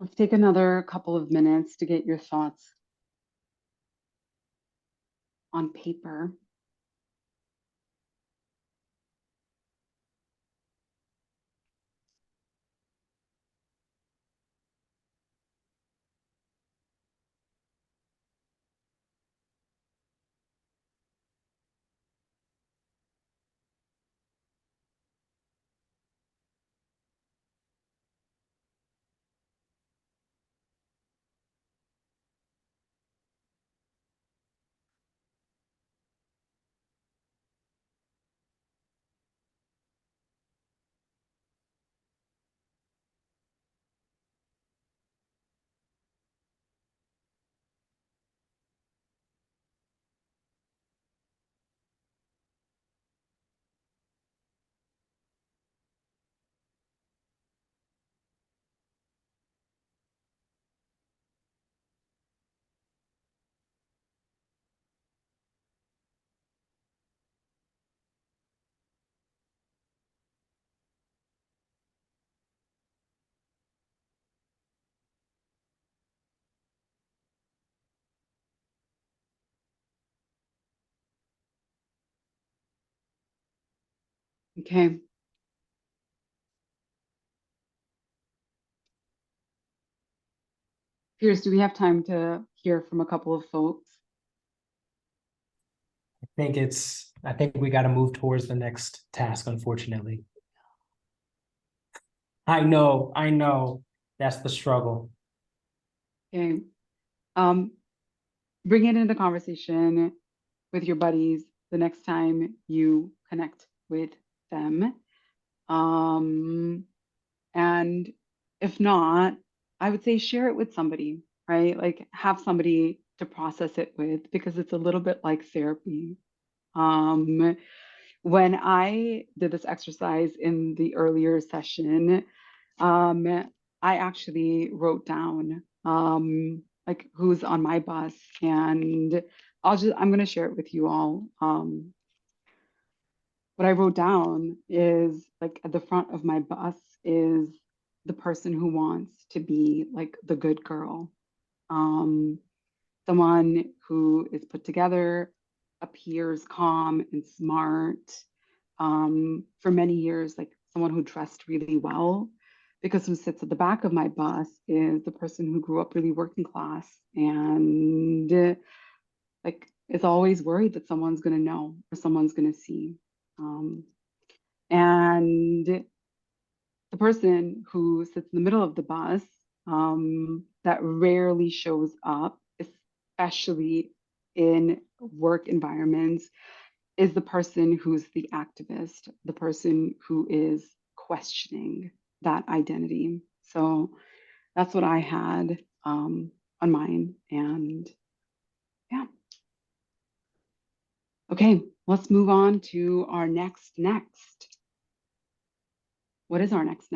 Let's take another couple of minutes to get your thoughts on paper. Okay. Piers, do we have time to hear from a couple of folks? I think we got to move towards the next task, unfortunately. I know. That's the struggle. Okay. Bring it into conversation with your buddies the next time you connect with them. And if not, I would say share it with somebody, right? Like have somebody to process it with because it's a little bit like therapy. Um, when I did this exercise in the earlier session, um, I actually wrote down like who's on my bus, and I'm gonna share it with you all. What I wrote down is like at the front of my bus is the person who wants to be like the good girl, um, someone who is put together, appears calm and smart. For many years, like someone who dressed really well, because who sits at the back of my bus is the person who grew up really working class and like is always worried that someone's going to know or someone's going to see. Um, and the person who sits in the middle of the bus that rarely shows up, especially in work environments, is the person who's the activist, the person who is questioning that identity. So that's what I had on mine. And yeah. Okay, let's move on to our next. What is our next?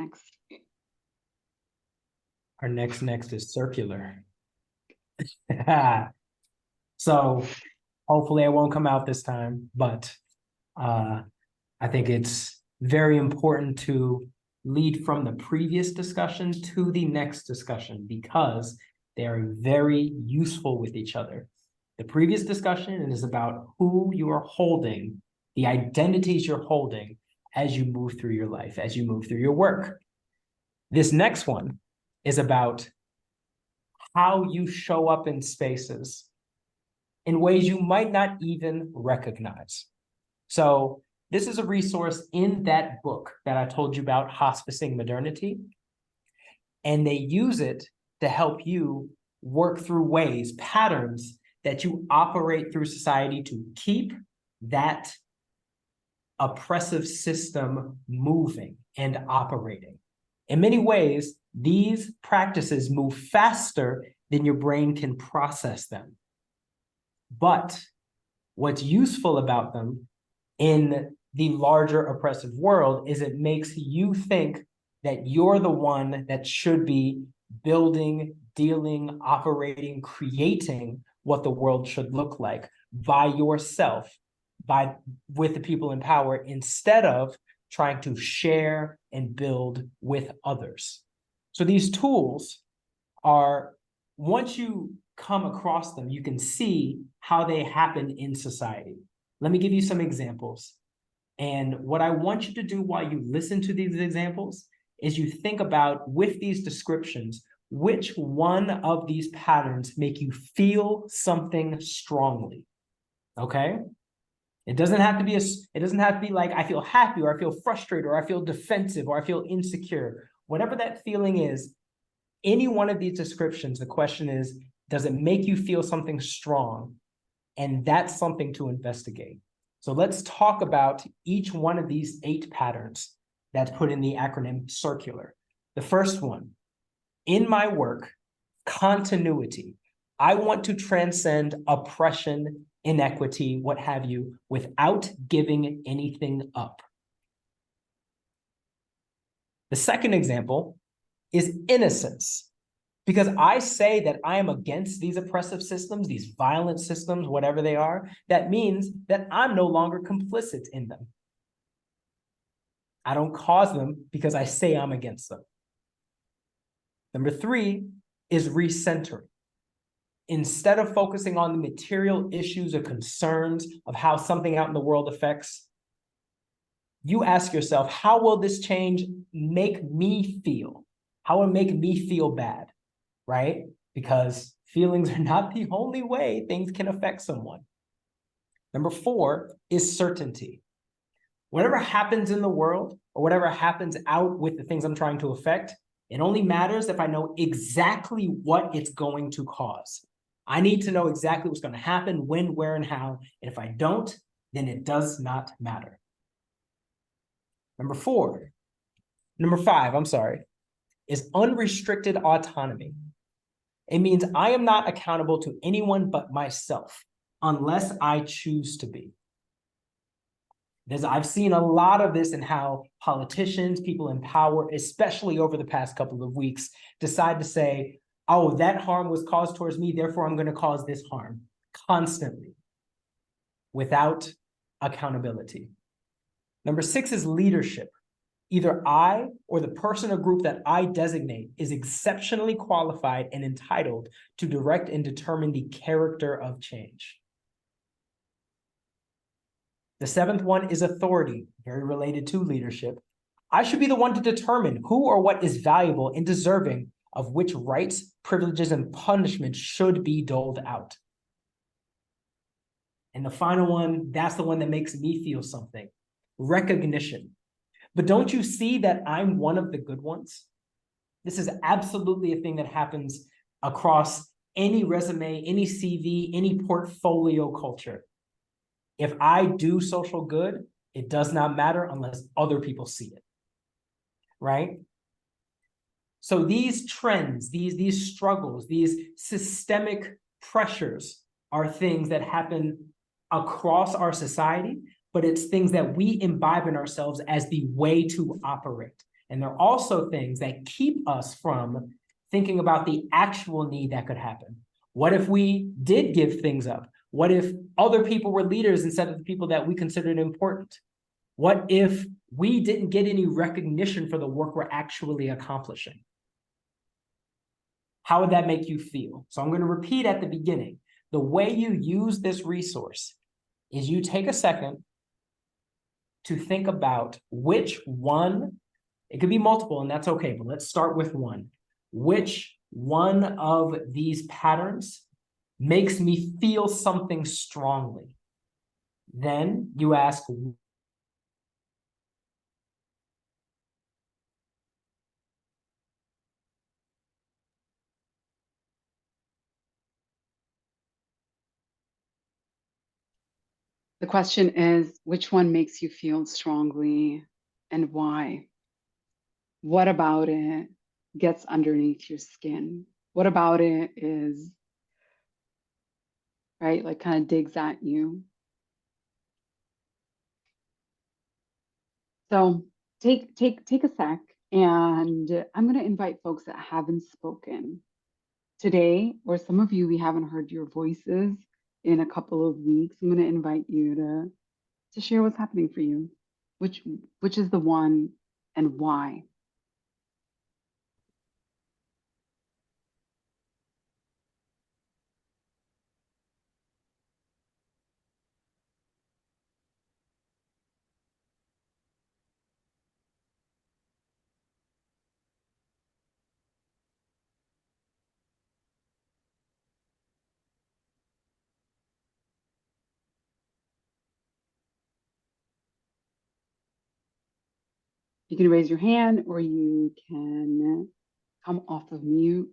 Our next is circular. So hopefully it won't come out this time, but I think it's very important to lead from the previous discussion to the next discussion because they are very useful with each other. The previous discussion is about who you are holding, the identities you're holding as you move through your life, as you move through your work. This next one is about how you show up in spaces in ways you might not even recognize. So this is a resource in that book that I told you about, Hospicing Modernity. And they use it to help you work through ways, patterns that you operate through society to keep that oppressive system moving and operating. In many ways, these practices move faster than your brain can process them. But what's useful about them in the larger oppressive world is it makes you think that you're the one that should be building, dealing, operating, creating what the world should look like by yourself, with the people in power, instead of trying to share and build with others. So these tools are, once you come across them, you can see how they happen in society. Let me give you some examples. And what I want you to do while you listen to these examples is you think about, with these descriptions, which one of these patterns make you feel something strongly, okay? It doesn't have to be like I feel happy or I feel frustrated or I feel defensive or I feel insecure. Whatever that feeling is, any one of these descriptions, the question is, does it make you feel something strong? And that's something to investigate. So let's talk about each one of these 8 patterns that's put in the acronym CIRCULAR. The first one, in my work, continuity. I want to transcend oppression, inequity, what have you, without giving anything up. The second example is innocence. Because I say that I am against these oppressive systems, these violent systems, whatever they are, that means that I'm no longer complicit in them. I don't cause them because I say I'm against them. Number 3 is recentering. Instead of focusing on the material issues or concerns of how something out in the world affects, you ask yourself, how will this change make me feel? How will it make me feel bad, right? Because feelings are not the only way things can affect someone. Number 4 is certainty. Whatever happens in the world or whatever happens out with the things I'm trying to affect, it only matters if I know exactly what it's going to cause. I need to know exactly what's going to happen, when, where, and how. And if I don't, then it does not matter. Number 5, I'm sorry, is unrestricted autonomy. It means I am not accountable to anyone but myself unless I choose to be. I've seen a lot of this in how politicians, people in power, especially over the past couple of weeks, decide to say, oh, that harm was caused towards me, therefore I'm going to cause this harm, constantly, without accountability. Number 6 is leadership. Either I or the person or group that I designate is exceptionally qualified and entitled to direct and determine the character of change. The 7th one is authority, very related to leadership. I should be the one to determine who or what is valuable and deserving of which rights, privileges, and punishments should be doled out. And the final one, that's the one that makes me feel something. Recognition. But don't you see that I'm one of the good ones? This is absolutely a thing that happens across any resume, any CV, any portfolio culture. If I do social good, it does not matter unless other people see it, right? So these trends, these struggles, these systemic pressures are things that happen across our society, but it's things that we imbibe in ourselves as the way to operate. And they're also things that keep us from thinking about the actual need that could happen. What if we did give things up? What if other people were leaders instead of the people that we considered important? What if we didn't get any recognition for the work we're actually accomplishing? How would that make you feel? So I'm going to repeat at the beginning. The way you use this resource is you take a second to think about which one, it could be multiple and that's okay, but let's start with one. Which one of these patterns makes me feel something strongly? Then you ask, The question is, which one makes you feel strongly and why? What about it gets underneath your skin? What about it is, right, like kind of digs at you? So take a sec, and I'm going to invite folks that haven't spoken today, or some of you we haven't heard your voices in a couple of weeks. I'm going to invite you to share what's happening for you, which is the one and why. You can raise your hand or you can come off of mute.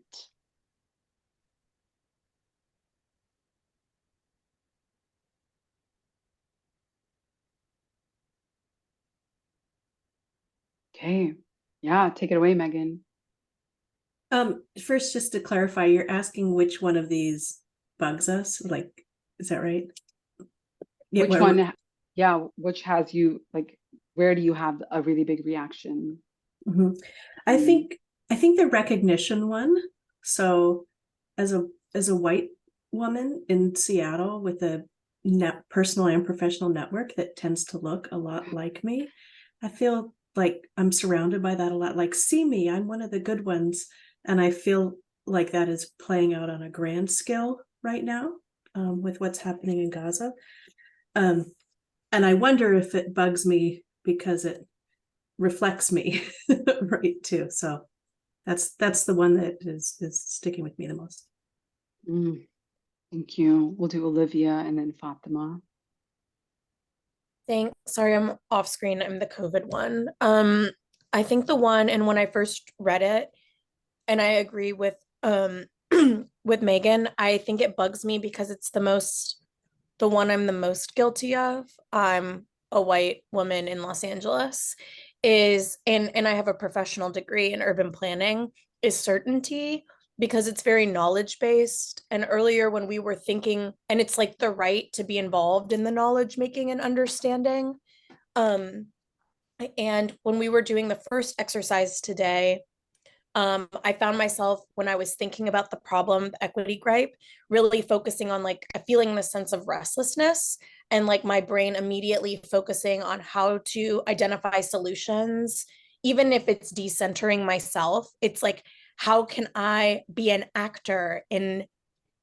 Okay. Yeah, take it away, Megan. First, just to clarify, you're asking which one of these bugs us? Like, is that right? Yeah, Which one, yeah, which has you, like, where do you have a really big reaction? Mhm. I think the recognition one. So as a white woman in Seattle with a personal and professional network that tends to look a lot like me, I feel like I'm surrounded by that a lot. Like, see me, I'm one of the good ones. And I feel like that is playing out on a grand scale right now, with what's happening in Gaza. And I wonder if it bugs me because it reflects me, right, too. So that's the one that is sticking with me the most. Thank you. We'll do Olivia and then Fatima. Thanks. Sorry, I'm off screen. I'm the COVID one. I think the one, and when I first read it, and I agree with with Megan, I think it bugs me because it's the one I'm the most guilty of. I'm a white woman in Los Angeles, and I have a professional degree in urban planning, is certainty, because it's very knowledge based. And earlier when we were thinking, and it's like the right to be involved in the knowledge making and understanding. Um, and when we were doing the first exercise today, I found myself, when I was thinking about the problem, the equity gripe, really focusing on like feeling the sense of restlessness, and like my brain immediately focusing on how to identify solutions, even if it's decentering myself. It's like, how can I be an actor um,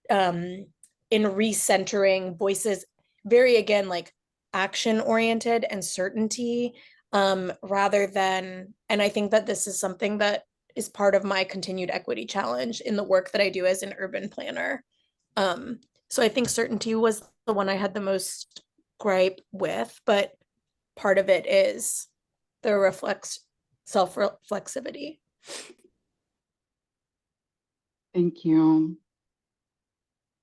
in recentering voices, very, again, like action oriented and certainty, rather than, and I think that this is something that is part of my continued equity challenge in the work that I do as an urban planner. So I think certainty was the one I had the most gripe with, but part of it is the self-reflexivity. Thank you.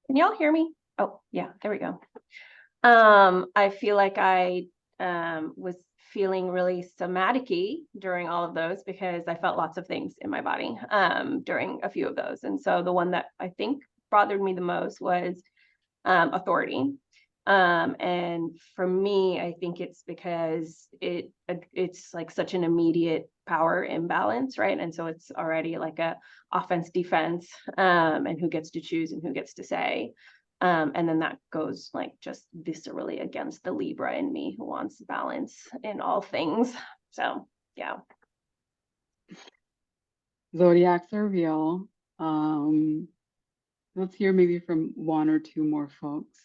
Can y'all hear me? Oh, yeah, there we go. I feel like I was feeling really somatic-y during all of those because I felt lots of things in my body during a few of those. And so the one that I think bothered me the most was authority. And for me, I think it's because it's like such an immediate power imbalance, right? And so it's already like a offense defense, and who gets to choose and who gets to say. And then that goes like just viscerally against the Libra in me who wants balance in all things. So yeah. Zodiacs are real. Let's hear maybe from one or two more folks.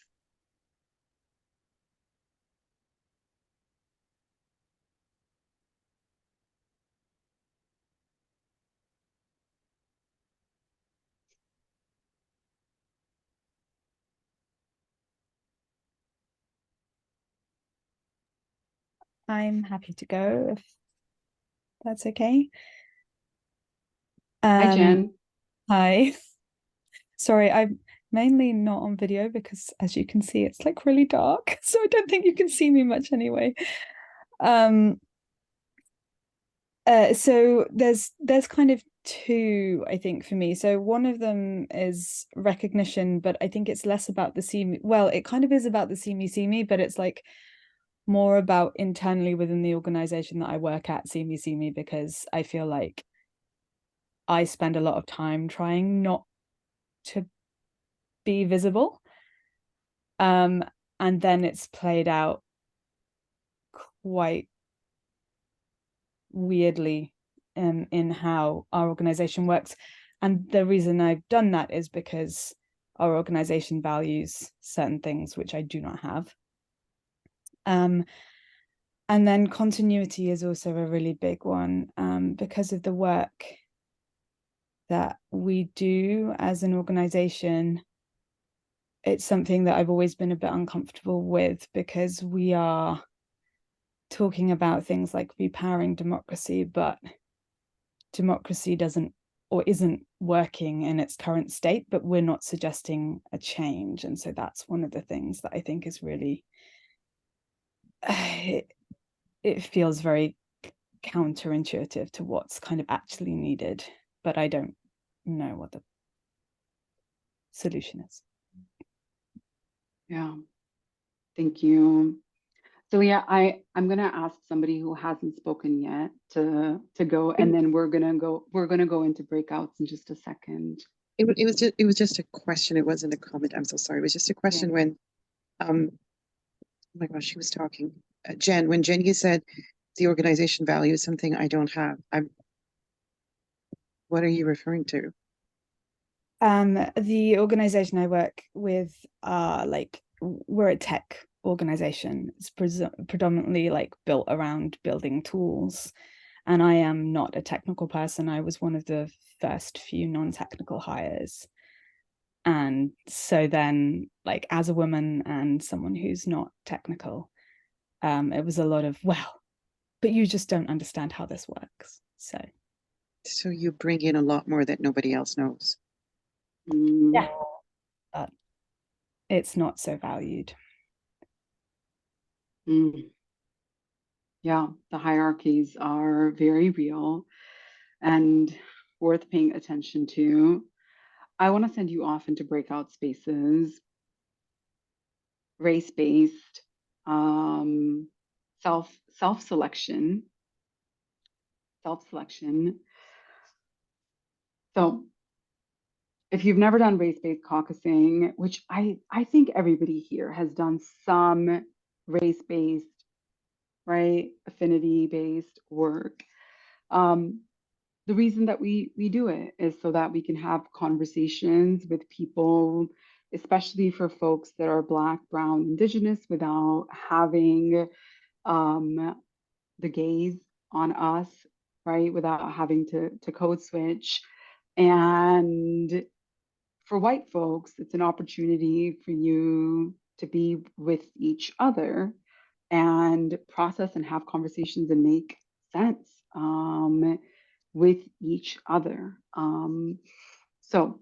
I'm happy to go if that's okay. Hi, Jen. Hi. Sorry, I'm mainly not on video because, as you can see, it's like really dark. So I don't think you can see me much anyway. So there's kind of two, I think, for me. So one of them is recognition, but I think it's less about the see me. Well, it kind of is about the see me, but it's like more about internally within the organization that I work at, see me, because I feel like I spend a lot of time trying not to be visible. And then it's played out quite weirdly in how our organization works. And the reason I've done that is because our organization values certain things which I do not have. And then continuity is also a really big one, because of the work that we do as an organization. It's something that I've always been a bit uncomfortable with because we are talking about things like repowering democracy, but democracy doesn't or isn't working in its current state, but we're not suggesting a change. And so that's one of the things that I think is really, it feels very counterintuitive to what's kind of actually needed, but I don't know what the solution is. Yeah, thank you. So yeah, I'm gonna ask somebody who hasn't spoken yet to go, and then we're gonna go into breakouts in just a second. It was just a question. It wasn't a comment. I'm so sorry. It was just a question when, oh my gosh, she was talking. Jen, when Jen, you said the organization value is something I don't have. What are you referring to? The organization I work with, like, we're a tech organization. It's predominantly like built around building tools, and I am not a technical person. I was one of the first few non-technical hires, and so then, like, as a woman and someone who's not technical, it was a lot of, well, but you just don't understand how this works. So you bring in a lot more that nobody else knows. Yeah, but it's not so valued. Yeah, the hierarchies are very real and worth paying attention to. I want to send you off into breakout spaces, race-based, self-selection. So if you've never done race-based caucusing, which I think everybody here has done some race-based, right, affinity-based work. The reason that we do it is so that we can have conversations with people, especially for folks that are Black, Brown, Indigenous, without having the gaze on us, right? Without having to code switch. And for white folks, it's an opportunity for you to be with each other and process and have conversations and make sense with each other. So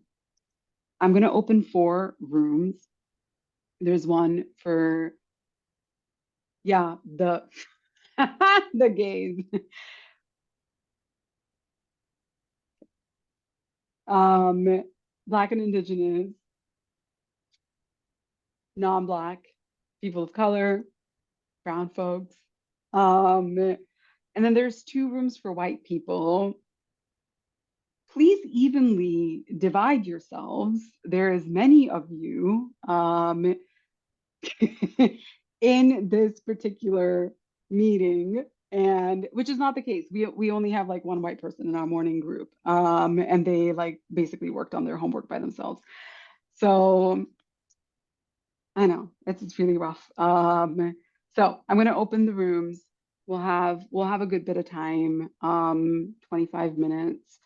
I'm going to open 4 rooms. There's one for, yeah, the the gays. Black and Indigenous, non-Black, people of color, brown folks. And then there's 2 rooms for white people. Please evenly divide yourselves. There's many of you in this particular meeting, and which is not the case. We only have like 1 white person in our morning group, and they like basically worked on their homework by themselves. So I know it's really rough. So I'm going to open the rooms. We'll have a good bit of time, 25 minutes.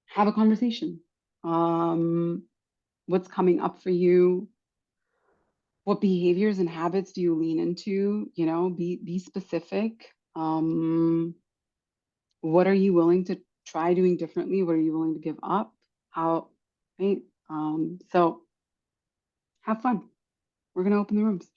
Have a conversation. What's coming up for you? What behaviors and habits do you lean into? You know, be specific. What are you willing to try doing differently? What are you willing to give up? How, right? So have fun. We're gonna open the rooms.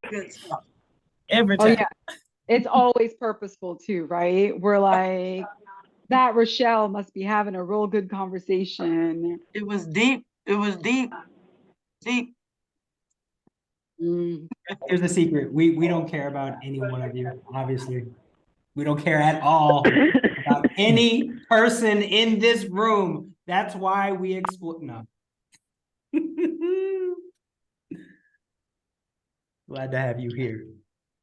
Good stuff. Every Oh time. yeah, it's always purposeful too, right? We're like, that Rochelle must be having a real good conversation. It was deep. It was deep. Deep. Here's the secret. We don't care about any one of you, obviously. We don't care at all about any person in this room. That's why we explode. No. Glad to have you here.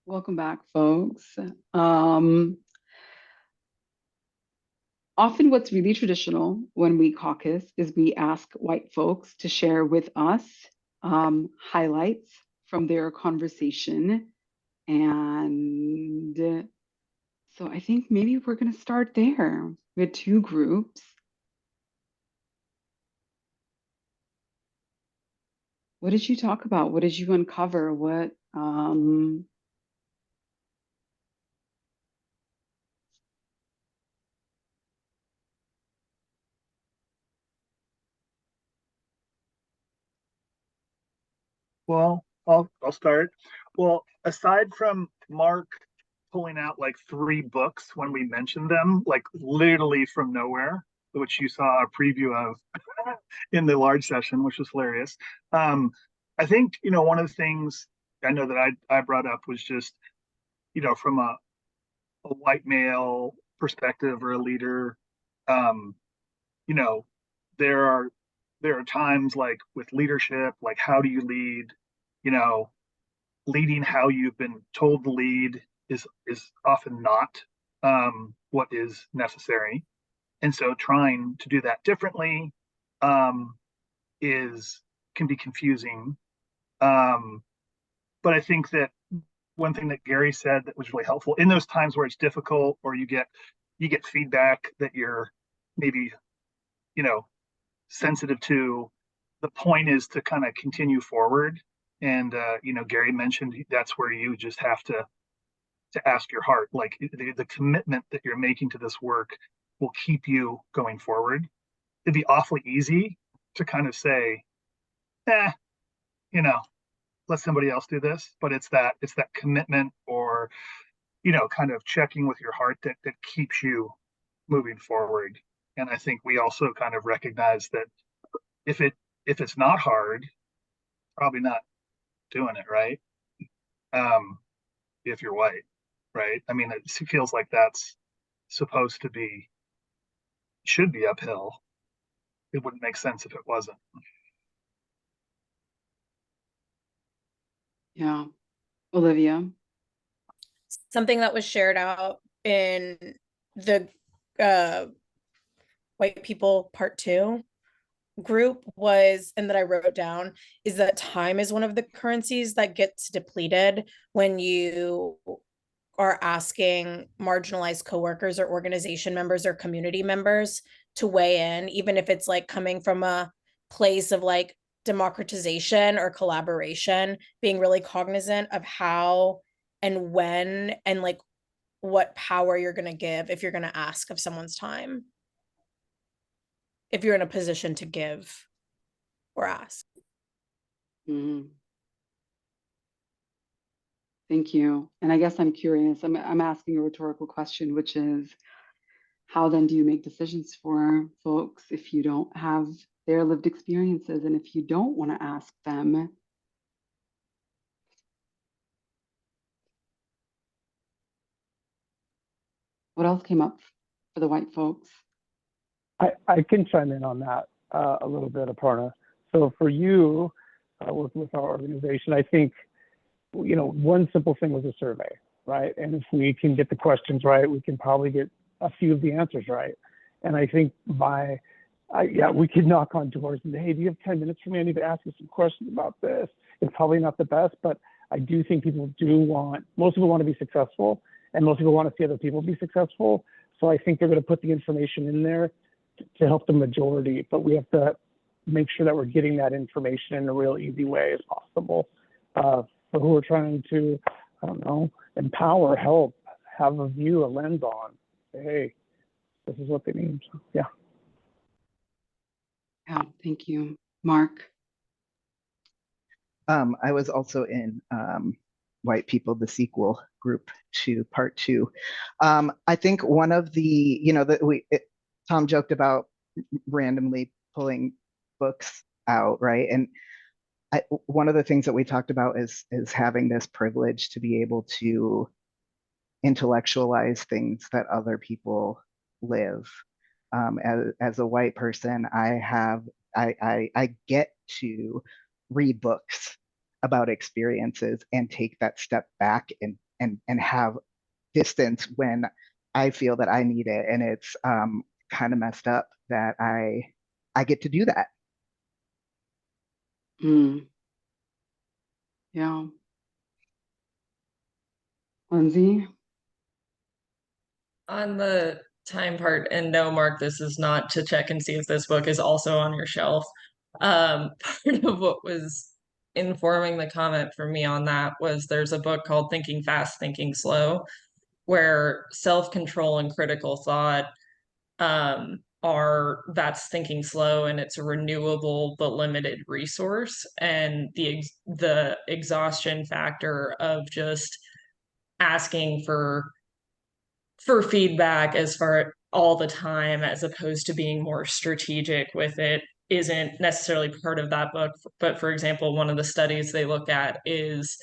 Welcome back, folks. Often what's really traditional when we caucus is we ask white folks to share with us highlights from their conversation. And so I think maybe we're going to start there with two groups. What did you talk about? What did you uncover? What Well, I'll start. Well, aside from Mark pulling out like 3 books when we mentioned them, like literally from nowhere, which you saw a preview of in the large session, which was hilarious. I think, one of the things I know that I brought up was just, from a white male perspective or a leader, um, you know, there are there are times like with leadership, like how do you lead? You know, leading how you've been told to lead is often not what is necessary, and so trying to do that differently um, is can be confusing. Um, but I think that one thing that Gary said that was really helpful in those times where it's difficult or you get feedback that you're maybe you know sensitive to, the point is to kind of continue forward. And Gary mentioned that's where you just have to ask your heart, like the commitment that you're making to this work will keep you going forward. It'd be awfully easy to kind of say, eh, you know, let somebody else do this, but it's that commitment or kind of checking with your heart that keeps you moving forward. And I think we also kind of recognize that if it's not hard, probably not doing it right. Um, if you're white, right? I mean, it feels like that's supposed to be should be uphill. It wouldn't make sense if it wasn't. Yeah. Olivia. Something that was shared out in the uh, white people part 2 group was, and that I wrote down, is that time is one of the currencies that gets depleted when you are asking marginalized coworkers or organization members or community members to weigh in, even if it's like coming from a place of like democratization or collaboration, being really cognizant of how and when and like what power you're going to give if you're going to ask of someone's time, if you're in a position to give or ask. Mm-hmm. Thank you. And I guess I'm curious. I'm asking a rhetorical question, which is, how then do you make decisions for folks if you don't have their lived experiences and if you don't want to ask them? What else came up for the white folks? I can chime in on that a little bit, Aparna. So for you, working with our organization, I think, one simple thing was a survey, right? And if we can get the questions right, we can probably get a few of the answers right. And I think we could knock on doors and say, hey, do you have 10 minutes for me? I need to ask you some questions about this. It's probably not the best, but I do think most people want to be successful, and most people want to see other people be successful. So I think they're going to put the information in there to help the majority, but we have to make sure that we're getting that information in a real easy way as possible. For who we're trying to, I don't know, empower, help, have a view, a lens on. Say, hey, this is what they need. So, yeah. Yeah, thank you. Mark. I was also in White People, the sequel group to part 2. I think one of the, Tom joked about randomly pulling books out, right? And one of the things that we talked about is having this privilege to be able to intellectualize things that other people live. As a white person, I get to read books about experiences and take that step back and have distance when I feel that I need it. And it's kind of messed up that I get to do that. Mm. Yeah. Lindsay? On the time part, and no, Mark, this is not to check and see if this book is also on your shelf. Part of what was informing the comment for me on that was there's a book called Thinking Fast, Thinking Slow, where self-control and critical thought are that's thinking slow, and it's a renewable but limited resource, and the exhaustion factor of just asking for feedback as far all the time as opposed to being more strategic with it isn't necessarily part of that book. But for example, one of the studies they look at is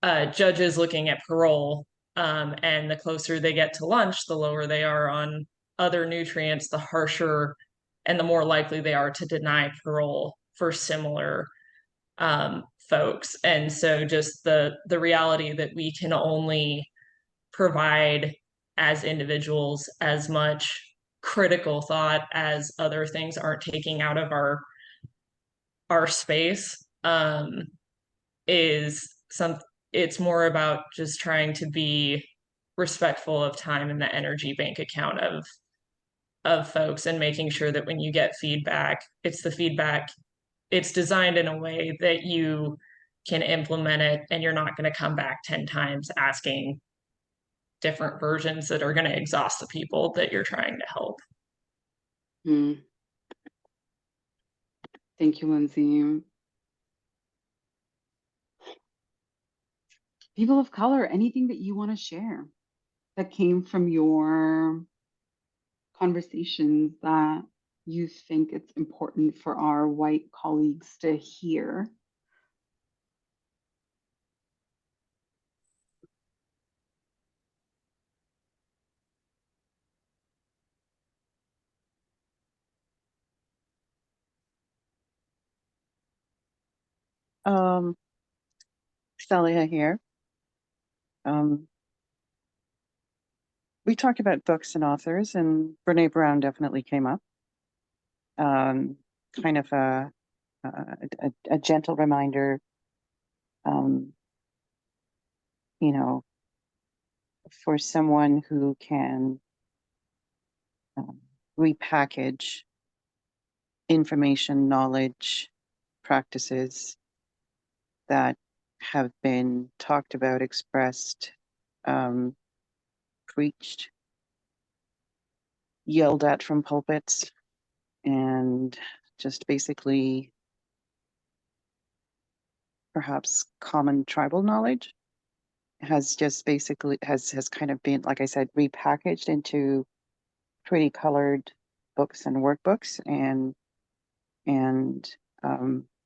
judges looking at parole, and the closer they get to lunch, the lower they are on other nutrients, the harsher and the more likely they are to deny parole for similar folks. And so just the reality that we can only provide as individuals as much critical thought as other things aren't taking out of our space, is some it's more about just trying to be respectful of time and the energy bank account of folks, and making sure that when you get feedback, it's designed in a way that you can implement it, and you're not going to come back 10 times asking different versions that are going to exhaust the people that you're trying to help. Mm. Thank you, Lindsay. People of color, anything that you want to share that came from your conversations that you think it's important for our white colleagues to hear? Celia here. We talked about books and authors, and Brene Brown definitely came up. Kind of a gentle reminder, you know, for someone who can repackage information, knowledge, practices that have been talked about, expressed, preached, yelled at from pulpits, and just basically perhaps common tribal knowledge has just basically has kind of been, like I said, repackaged into pretty colored books and workbooks, and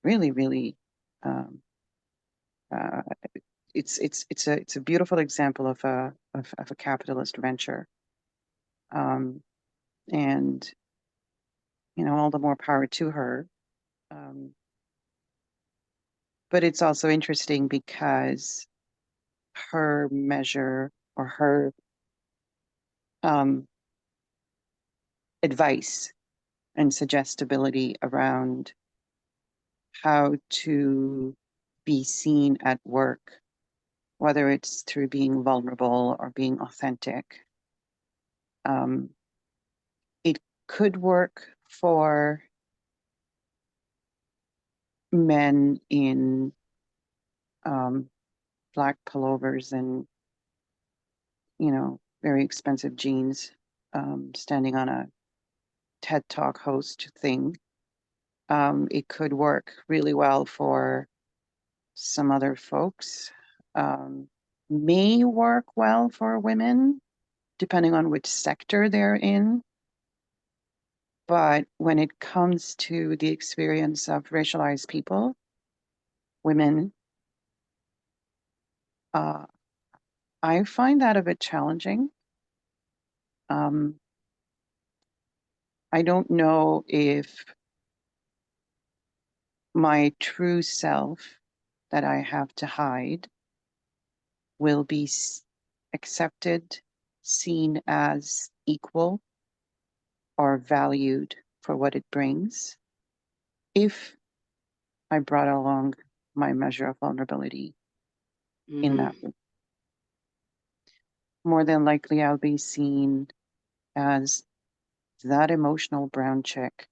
really uh, it's a beautiful example of a capitalist venture, and all the more power to her. But it's also interesting because her measure, or her advice and suggestibility around how to be seen at work, whether it's through being vulnerable or being authentic, it could work for men in black pullovers and very expensive jeans, standing on a TED Talk host thing. It could work really well for some other folks. May work well for women, depending on which sector they're in. But when it comes to the experience of racialized people, women, I find that a bit challenging. I don't know if my true self that I have to hide will be accepted, seen as equal, or valued for what it brings if I brought along my measure of vulnerability in that way. More than likely, I'll be seen as that emotional brown chick.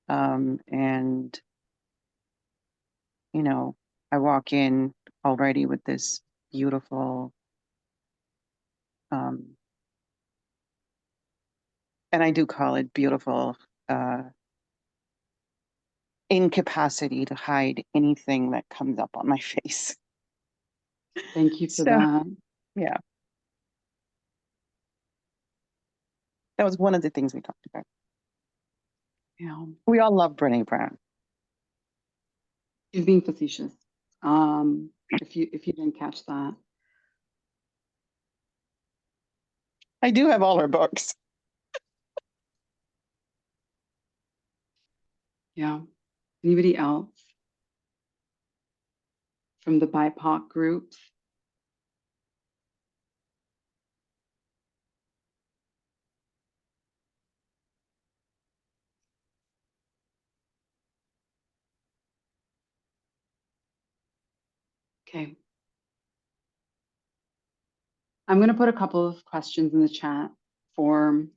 And, you know, I walk in already with this beautiful, and I do call it beautiful, incapacity to hide anything that comes up on my face. Thank you for So, that. yeah. That was one of the things we talked about. Yeah. We all love Brene Brown. She's being facetious. If you didn't catch that. I do have all her books. Yeah. Anybody else from the BIPOC groups? Okay. I'm going to put a couple of questions in the chat for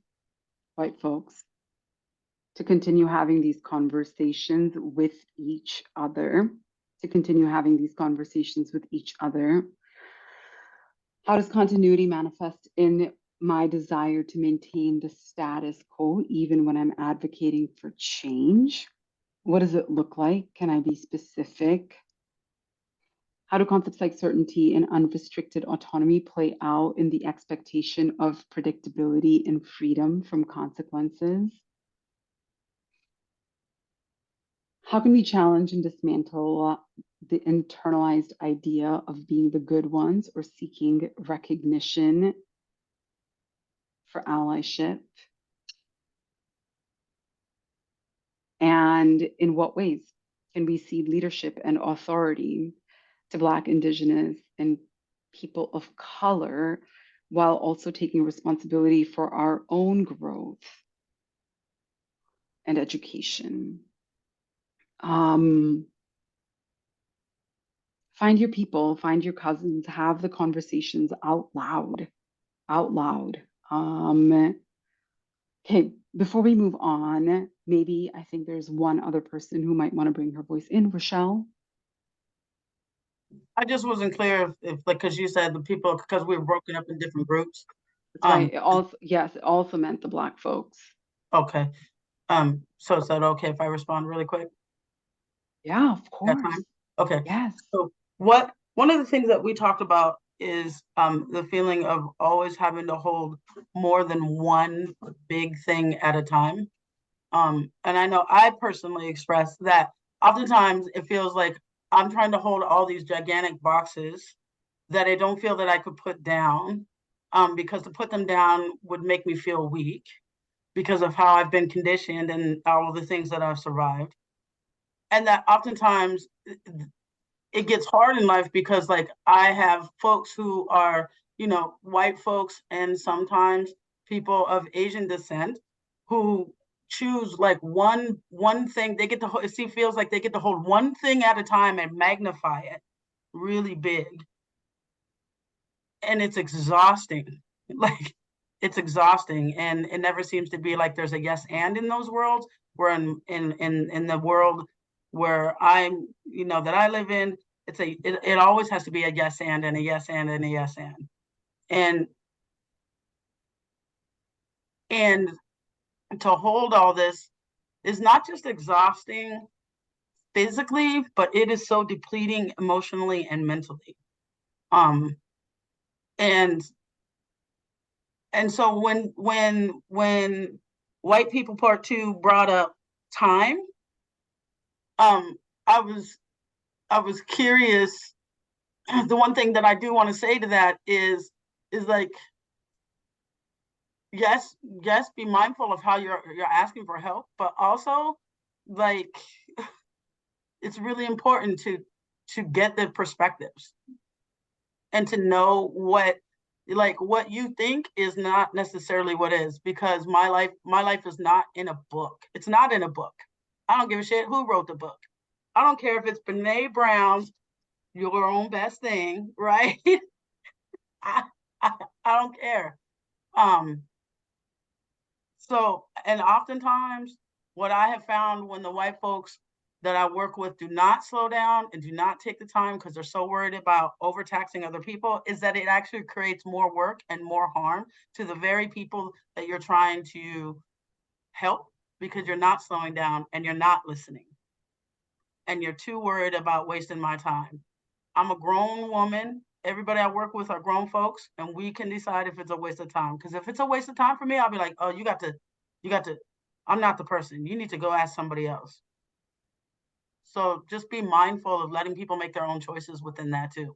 white folks to continue having these conversations with each other, How does continuity manifest in my desire to maintain the status quo, even when I'm advocating for change? What does it look like? Can I be specific? How do concepts like certainty and unrestricted autonomy play out in the expectation of predictability and freedom from consequences? How can we challenge and dismantle the internalized idea of being the good ones or seeking recognition for allyship? And in what ways can we cede leadership and authority to Black, Indigenous, and people of color while also taking responsibility for our own growth and education? Find your people, find your cousins, have the conversations out loud. Okay, before we move on, maybe I think there's one other person who might want to bring her voice in. Rochelle? I just wasn't clear if like, because you said the people, because we were broken up in different groups. That's right. It also meant the Black folks. Okay. So is that okay if I respond really quick? Yeah, of Got course. time? Okay. Yes. So one of the things that we talked about is the feeling of always having to hold more than one big thing at a time. And I know I personally express that oftentimes it feels like I'm trying to hold all these gigantic boxes that I don't feel that I could put down, because to put them down would make me feel weak because of how I've been conditioned and all of the things that I've survived. And that oftentimes it gets hard in life because like I have folks who are, white folks and sometimes people of Asian descent who choose like one thing. They get to it feels like they get to hold one thing at a time and magnify it really big. And it's exhausting. Like it's exhausting. And it never seems to be like there's a yes and in those worlds. Where in the world where I'm, that I live in, it always has to be a yes and a yes and a yes and. And to hold all this is not just exhausting physically, but it is so depleting emotionally and mentally. And so when White People Part 2 brought up time, I was curious. The one thing that I do want to say to that is like, yes, be mindful of how you're asking for help, but also like it's really important to get the perspectives. and to know what you think is not necessarily what is, because my life is not in a book. It's not in a book. I don't give a shit who wrote the book. I don't care if it's Brene Brown's Your Own Best Thing, right? I, I I don't care. So, and oftentimes what I have found when the white folks that I work with do not slow down and do not take the time because they're so worried about overtaxing other people, is that it actually creates more work and more harm to the very people that you're trying to help, because you're not slowing down and you're not listening. And you're too worried about wasting my time. I'm a grown woman. Everybody I work with are grown folks, and we can decide if it's a waste of time. Because if it's a waste of time for me, I'll be like, oh, you got to, I'm not the person. You need to go ask somebody else. So just be mindful of letting people make their own choices within that too.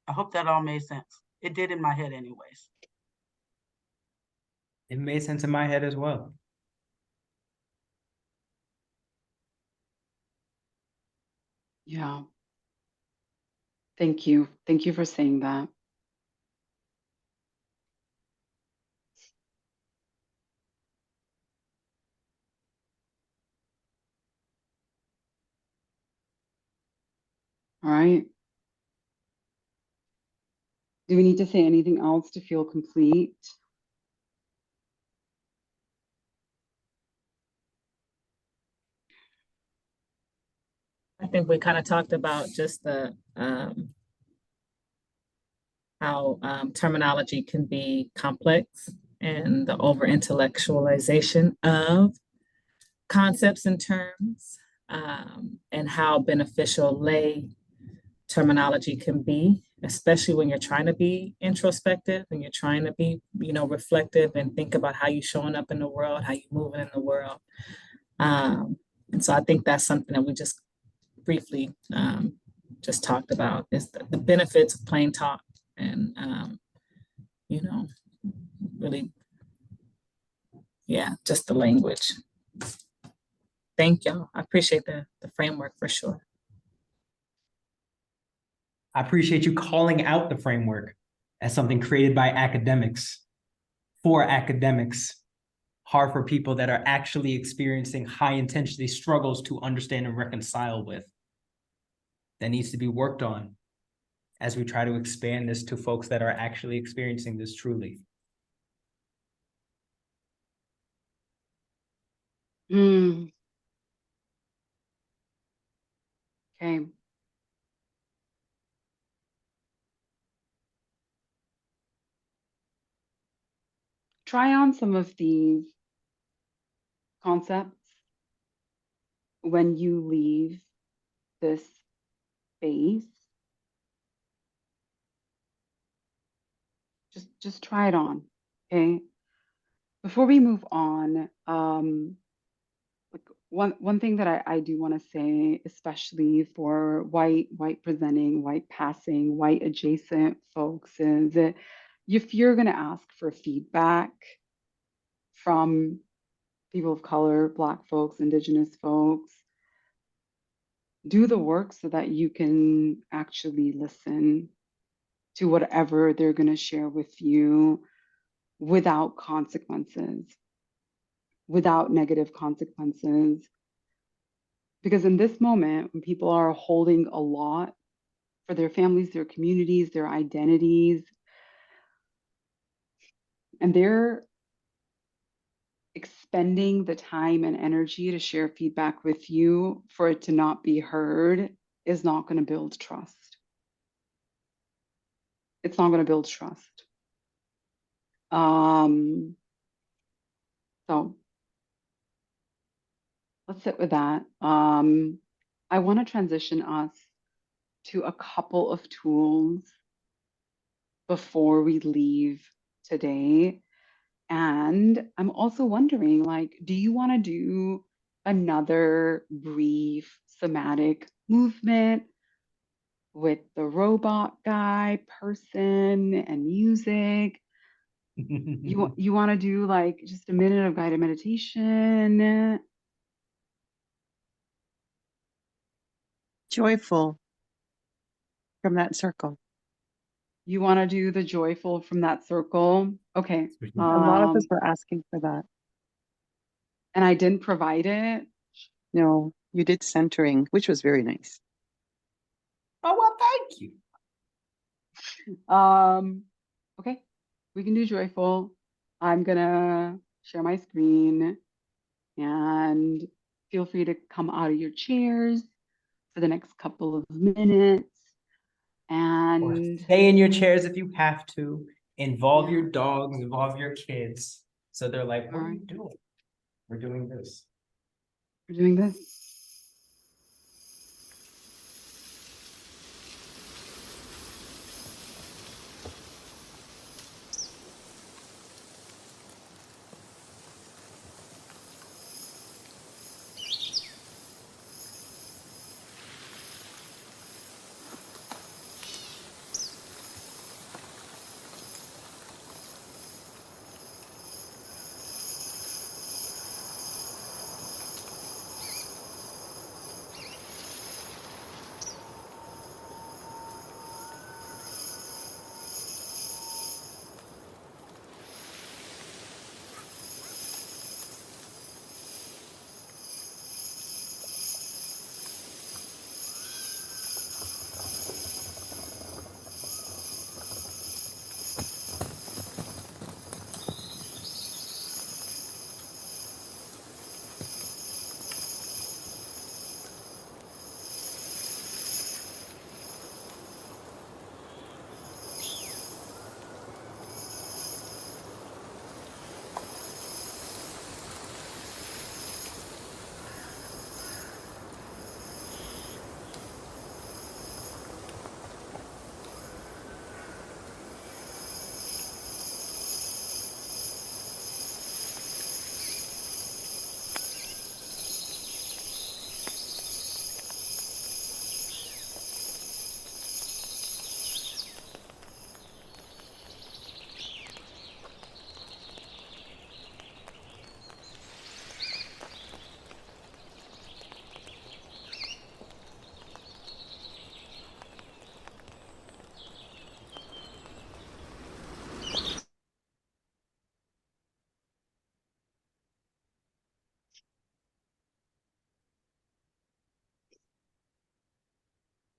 I hope that all made sense. It did in my head anyways. It made sense in my head as well. Yeah. Thank you. Thank you for saying that. All right. Do we need to say anything else to feel complete? I think we kind of talked about just the how terminology can be complex and the over intellectualization of concepts and terms, and how beneficial lay terminology can be, especially when you're trying to be introspective and you're trying to be, reflective and think about how you're showing up in the world, how you're moving in the world. And so I think that's something that we just briefly just talked about, is the benefits of plain talk and, really, yeah, just the language. Thank y'all. I appreciate the framework for sure. I appreciate you calling out the framework as something created by academics, for academics, hard for people that are actually experiencing high intensity struggles to understand and reconcile with. That needs to be worked on as we try to expand this to folks that are actually experiencing this truly. Okay. Try on some of these concepts when you leave this space. Just try it on, okay? Before we move on, like one thing that I do want to say, especially for white presenting, white passing, white adjacent folks, is that if you're going to ask for feedback from people of color, Black folks, Indigenous folks, do the work so that you can actually listen to whatever they're going to share with you without consequences, without negative consequences. Because in this moment, when people are holding a lot for their families, their communities, their identities, and they're expending the time and energy to share feedback with you for it to not be heard, is not going to build trust. It's not going to build trust. So let's sit with that. I want to transition us to a couple of tools before we leave today. And I'm also wondering, like, do you want to do another brief somatic movement with the robot guy person and music? You want to do like just a minute of guided meditation? Joyful. from that circle. You want to do the joyful from that circle? Okay. A lot of us were asking for that. And I didn't provide it. No, you did centering, which was very nice. Oh, well, thank you. Okay, we can do joyful. I'm gonna share my screen and feel free to come out of your chairs for the next couple of minutes. Or And stay in your chairs if you have to. Involve Yeah. your dogs, involve your kids. So they're like, what All are right. you doing? We're doing this. We're doing this.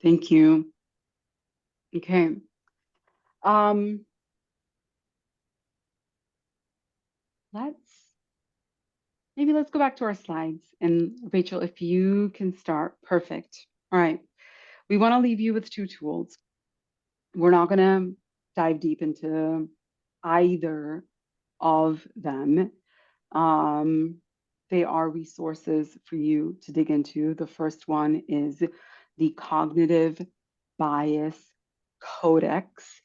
Thank you. Okay. Let's go back to our slides. And Rachel, if you can start, perfect. All right. We want to leave you with two tools. We're not going to dive deep into either of them. They are resources for you to dig into. The first one is the Cognitive Bias Codex.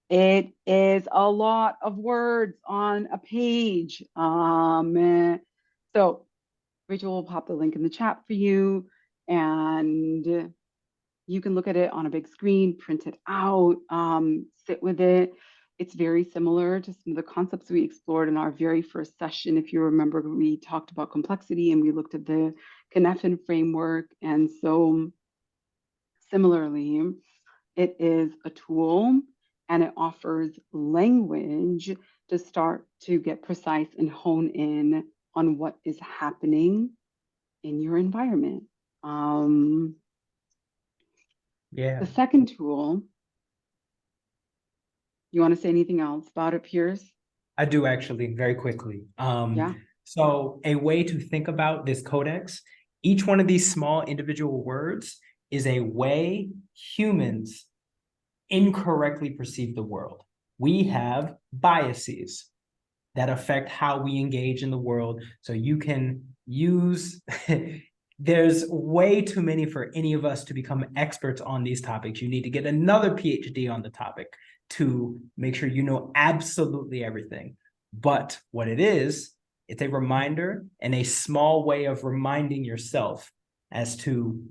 It is a lot of words on a page. So Rachel will pop the link in the chat for you, and you can look at it on a big screen, print it out, sit with it. It's very similar to some of the concepts we explored in our very first session. If you remember, we talked about complexity and we looked at the Cynefin framework. And so similarly, it is a tool and it offers language to start to get precise and hone in on what is happening in your environment. Yeah. The second tool, you want to say anything else about it, Piers? I do actually, very quickly. Yeah. So a way to think about this codex, each one of these small individual words is a way humans incorrectly perceive the world. We have biases that affect how we engage in the world. So you can use, there's way too many for any of us to become experts on these topics. You need to get another PhD on the topic to make sure you know absolutely everything. But what it is, it's a reminder and a small way of reminding yourself as to,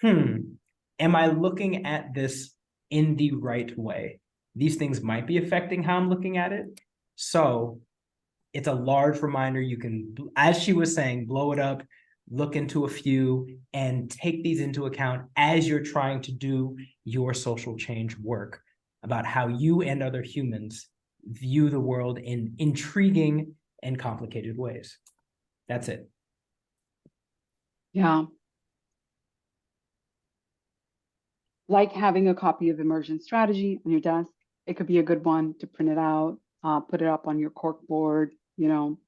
am I looking at this in the right way? These things might be affecting how I'm looking at it. So it's a large reminder. You can, as she was saying, blow it up, look into a few and take these into account as you're trying to do your social change work about how you and other humans view the world in intriguing and complicated ways. That's it. Yeah. Like having a copy of Immersion Strategy on your desk. It could be a good one to print it out, put it up on your cork board, you know.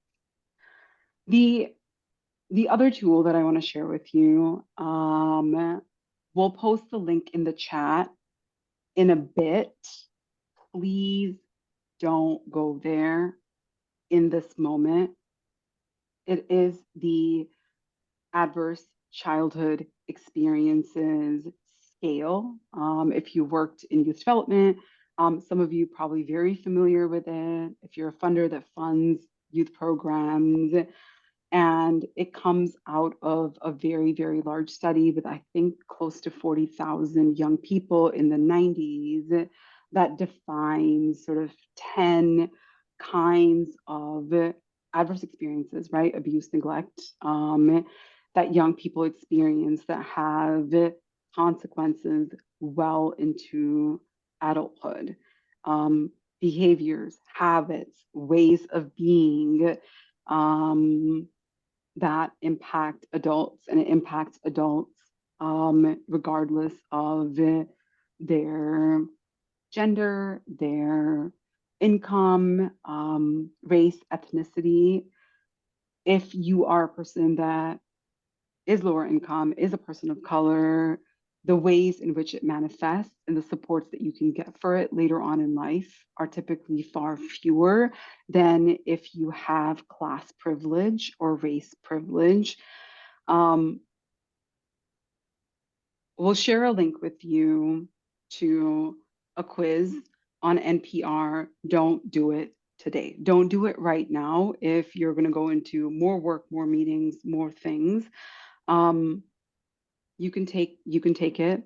The other tool that I want to share with you, we'll post the link in the chat in a bit. Please don't go there in this moment. It is the adverse childhood experiences scale. If you worked in youth development, some of you probably very familiar with it. If you're a funder that funds youth programs, and it comes out of a very, very large study with, I think, close to 40,000 young people in the 90s that defines sort of 10 kinds of adverse experiences, right? Abuse, neglect, that young people experience that have consequences well into adulthood. Behaviors, habits, ways of being, that impact adults, and it impacts adults regardless of their gender, their income, race, ethnicity. If you are a person that is lower income, is a person of color, the ways in which it manifests and the supports that you can get for it later on in life are typically far fewer than if you have class privilege or race privilege. We'll share a link with you to a quiz on NPR. Don't do it today. Don't do it right now if you're going to go into more work, more meetings, more things. You can take it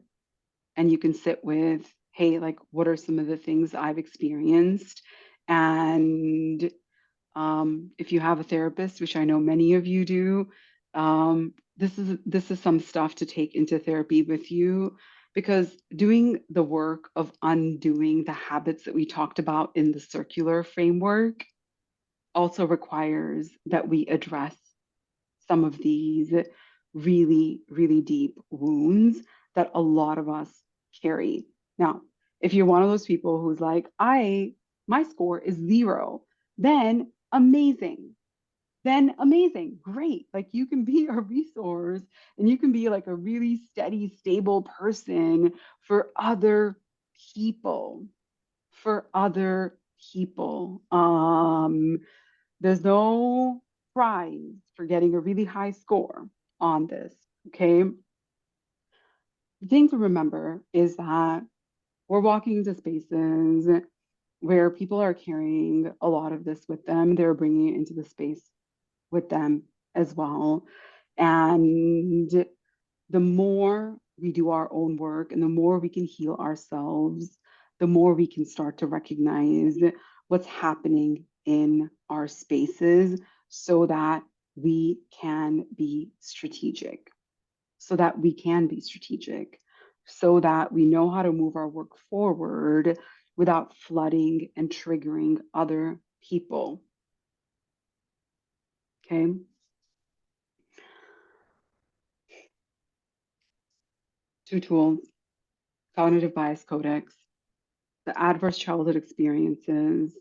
and you can sit with, hey, like, what are some of the things I've experienced? And if you have a therapist, which I know many of you do, this is some stuff to take into therapy with you, because doing the work of undoing the habits that we talked about in the circular framework also requires that we address some of these really, really deep wounds that a lot of us carry. Now, if you're one of those people who's like, my score is 0, then amazing. Then amazing, great. Like, you can be a resource and you can be like a really steady, stable person for other people, for other people. There's no prize for getting a really high score on this, okay? The thing to remember is that we're walking into spaces where people are carrying a lot of this with them. They're bringing it into the space with them as well. And the more we do our own work and the more we can heal ourselves, the more we can start to recognize what's happening in our spaces so that we can be strategic, so that we know how to move our work forward without flooding and triggering other people. Okay. Two tools: cognitive bias codex, the adverse childhood experiences,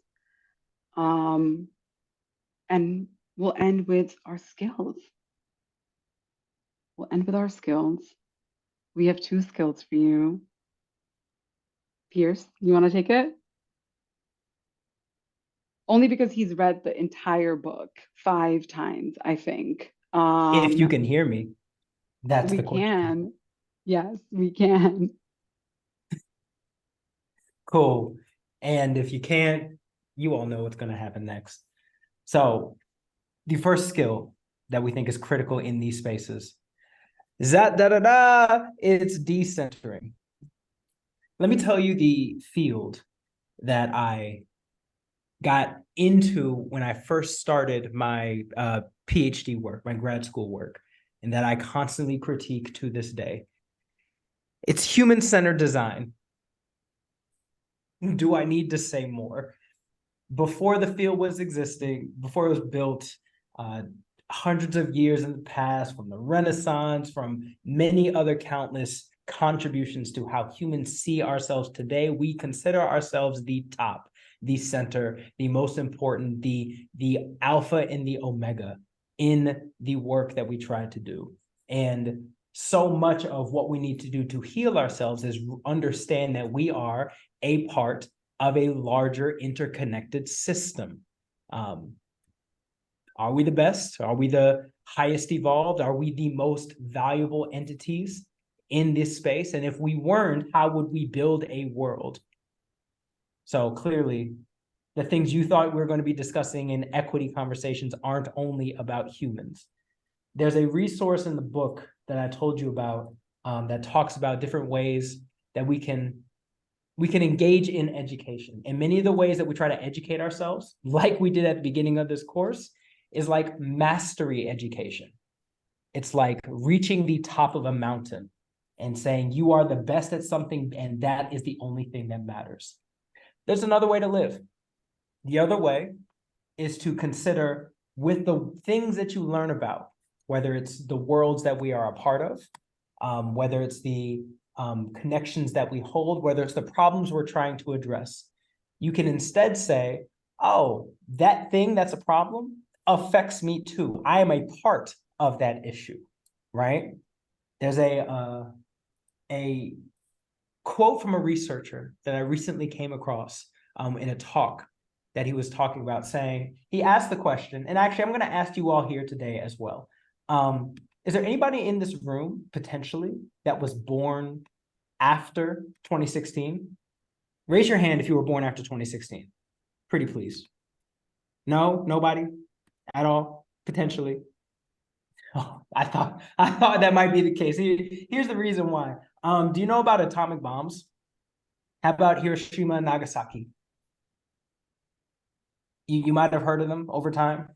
and we'll end with our skills. We have 2 skills for you. Pierce, you want to take it? Only because he's read the entire book 5 times, I think. If you can hear me, that's we the question. can. Yes, we can. Cool. And if you can't, you all know what's going to happen next. So the first skill that we think is critical in these spaces is it's decentering. Let me tell you the field that I got into when I first started my PhD work, my grad school work. and that I constantly critique to this day. It's human-centered design. Do I need to say more? Before the field was existing, before it was built, hundreds of years in the past, from the Renaissance, from many other countless contributions to how humans see ourselves today, we consider ourselves the top, the center, the most important, the alpha and the omega in the work that we try to do. And so much of what we need to do to heal ourselves is understand that we are a part of a larger interconnected system. Are we the best? Are we the highest evolved? Are we the most valuable entities in this space? And if we weren't, how would we build a world? So clearly, the things you thought we were going to be discussing in equity conversations aren't only about humans. There's a resource in the book that I told you about that talks about different ways that we can engage in education. And many of the ways that we try to educate ourselves, like we did at the beginning of this course, is like mastery education. It's like reaching the top of a mountain and saying you are the best at something and that is the only thing that matters. There's another way to live. The other way is to consider, with the things that you learn about, whether it's the worlds that we are a part of, whether it's the connections that we hold, whether it's the problems we're trying to address, you can instead say, oh, that thing that's a problem affects me too. I am a part of that issue, right? There's a quote from a researcher that I recently came across in a talk that he was talking about, saying, he asked the question, and actually I'm going to ask you all here today as well. Is there anybody in this room potentially that was born after 2016? Raise your hand if you were born after 2016. Pretty please. No, nobody at all, potentially. Oh, I thought that might be the case. Here's the reason why. Do you know about atomic bombs? How about Hiroshima and Nagasaki? You might have heard of them over time.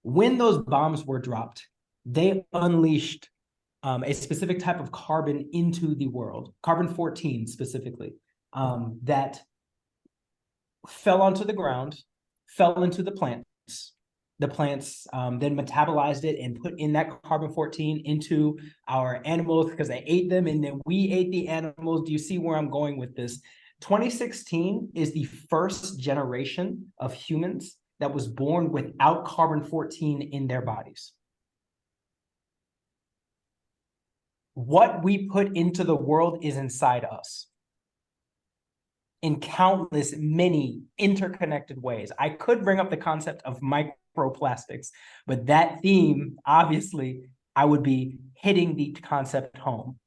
When those bombs were dropped, they unleashed a specific type of carbon into the world, carbon-14 specifically, that fell onto the ground, fell into the plants. The plants then metabolized it and put in that carbon-14 into our animals because they ate them, and then we ate the animals. Do you see where I'm going with this? 2016 is the first generation of humans that was born without carbon-14 in their bodies. What we put into the world is inside us in countless, many interconnected ways. I could bring up the concept of microplastics, but that theme, obviously, I would be hitting the concept home.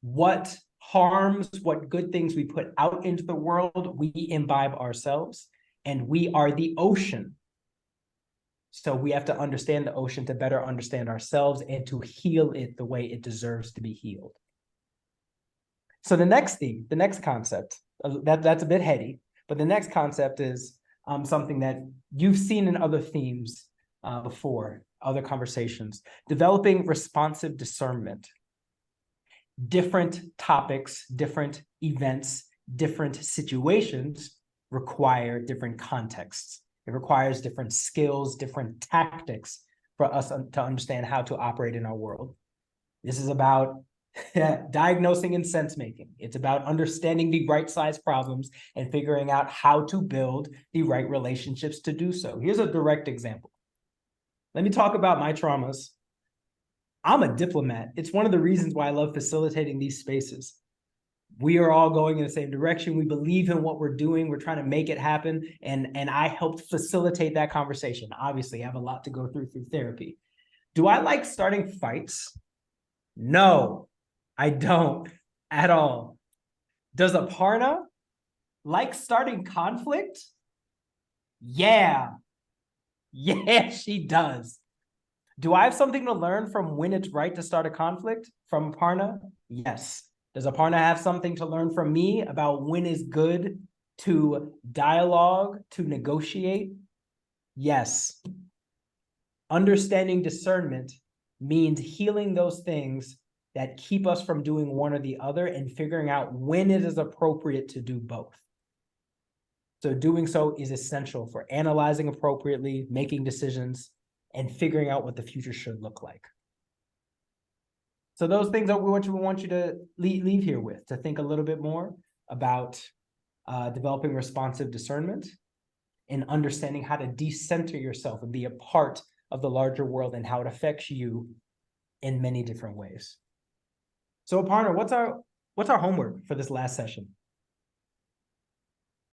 What harms, what good things we put out into the world, we imbibe ourselves, and we are the ocean. So we have to understand the ocean to better understand ourselves and to heal it the way it deserves to be healed. So the next theme, the next concept, that's a bit heady, but the next concept is something that you've seen in other themes before, other conversations, developing responsive discernment. Different topics, different events, different situations require different contexts. It requires different skills, different tactics for us to understand how to operate in our world. This is about diagnosing and sense making. It's about understanding the right size problems and figuring out how to build the right relationships to do so. Here's a direct example. Let me talk about my traumas. I'm a diplomat. It's one of the reasons why I love facilitating these spaces. We are all going in the same direction. We believe in what we're doing. We're trying to make it happen. And I helped facilitate that conversation. Obviously, I have a lot to go through therapy. Do I like starting fights? No, I don't at all. Does Aparna like starting conflict? Yeah. Yeah, she does. Do I have something to learn from when it's right to start a conflict from Aparna? Yes. Does Aparna have something to learn from me about when is good to dialogue, to negotiate? Yes. Understanding discernment means healing those things that keep us from doing one or the other and figuring out when it is appropriate to do both. So doing so is essential for analyzing appropriately, making decisions, and figuring out what the future should look like. So those things are what we want you to leave here with, to think a little bit more about developing responsive discernment and understanding how to decenter yourself and be a part of the larger world and how it affects you in many different ways. So Aparna, what's our homework for this last session?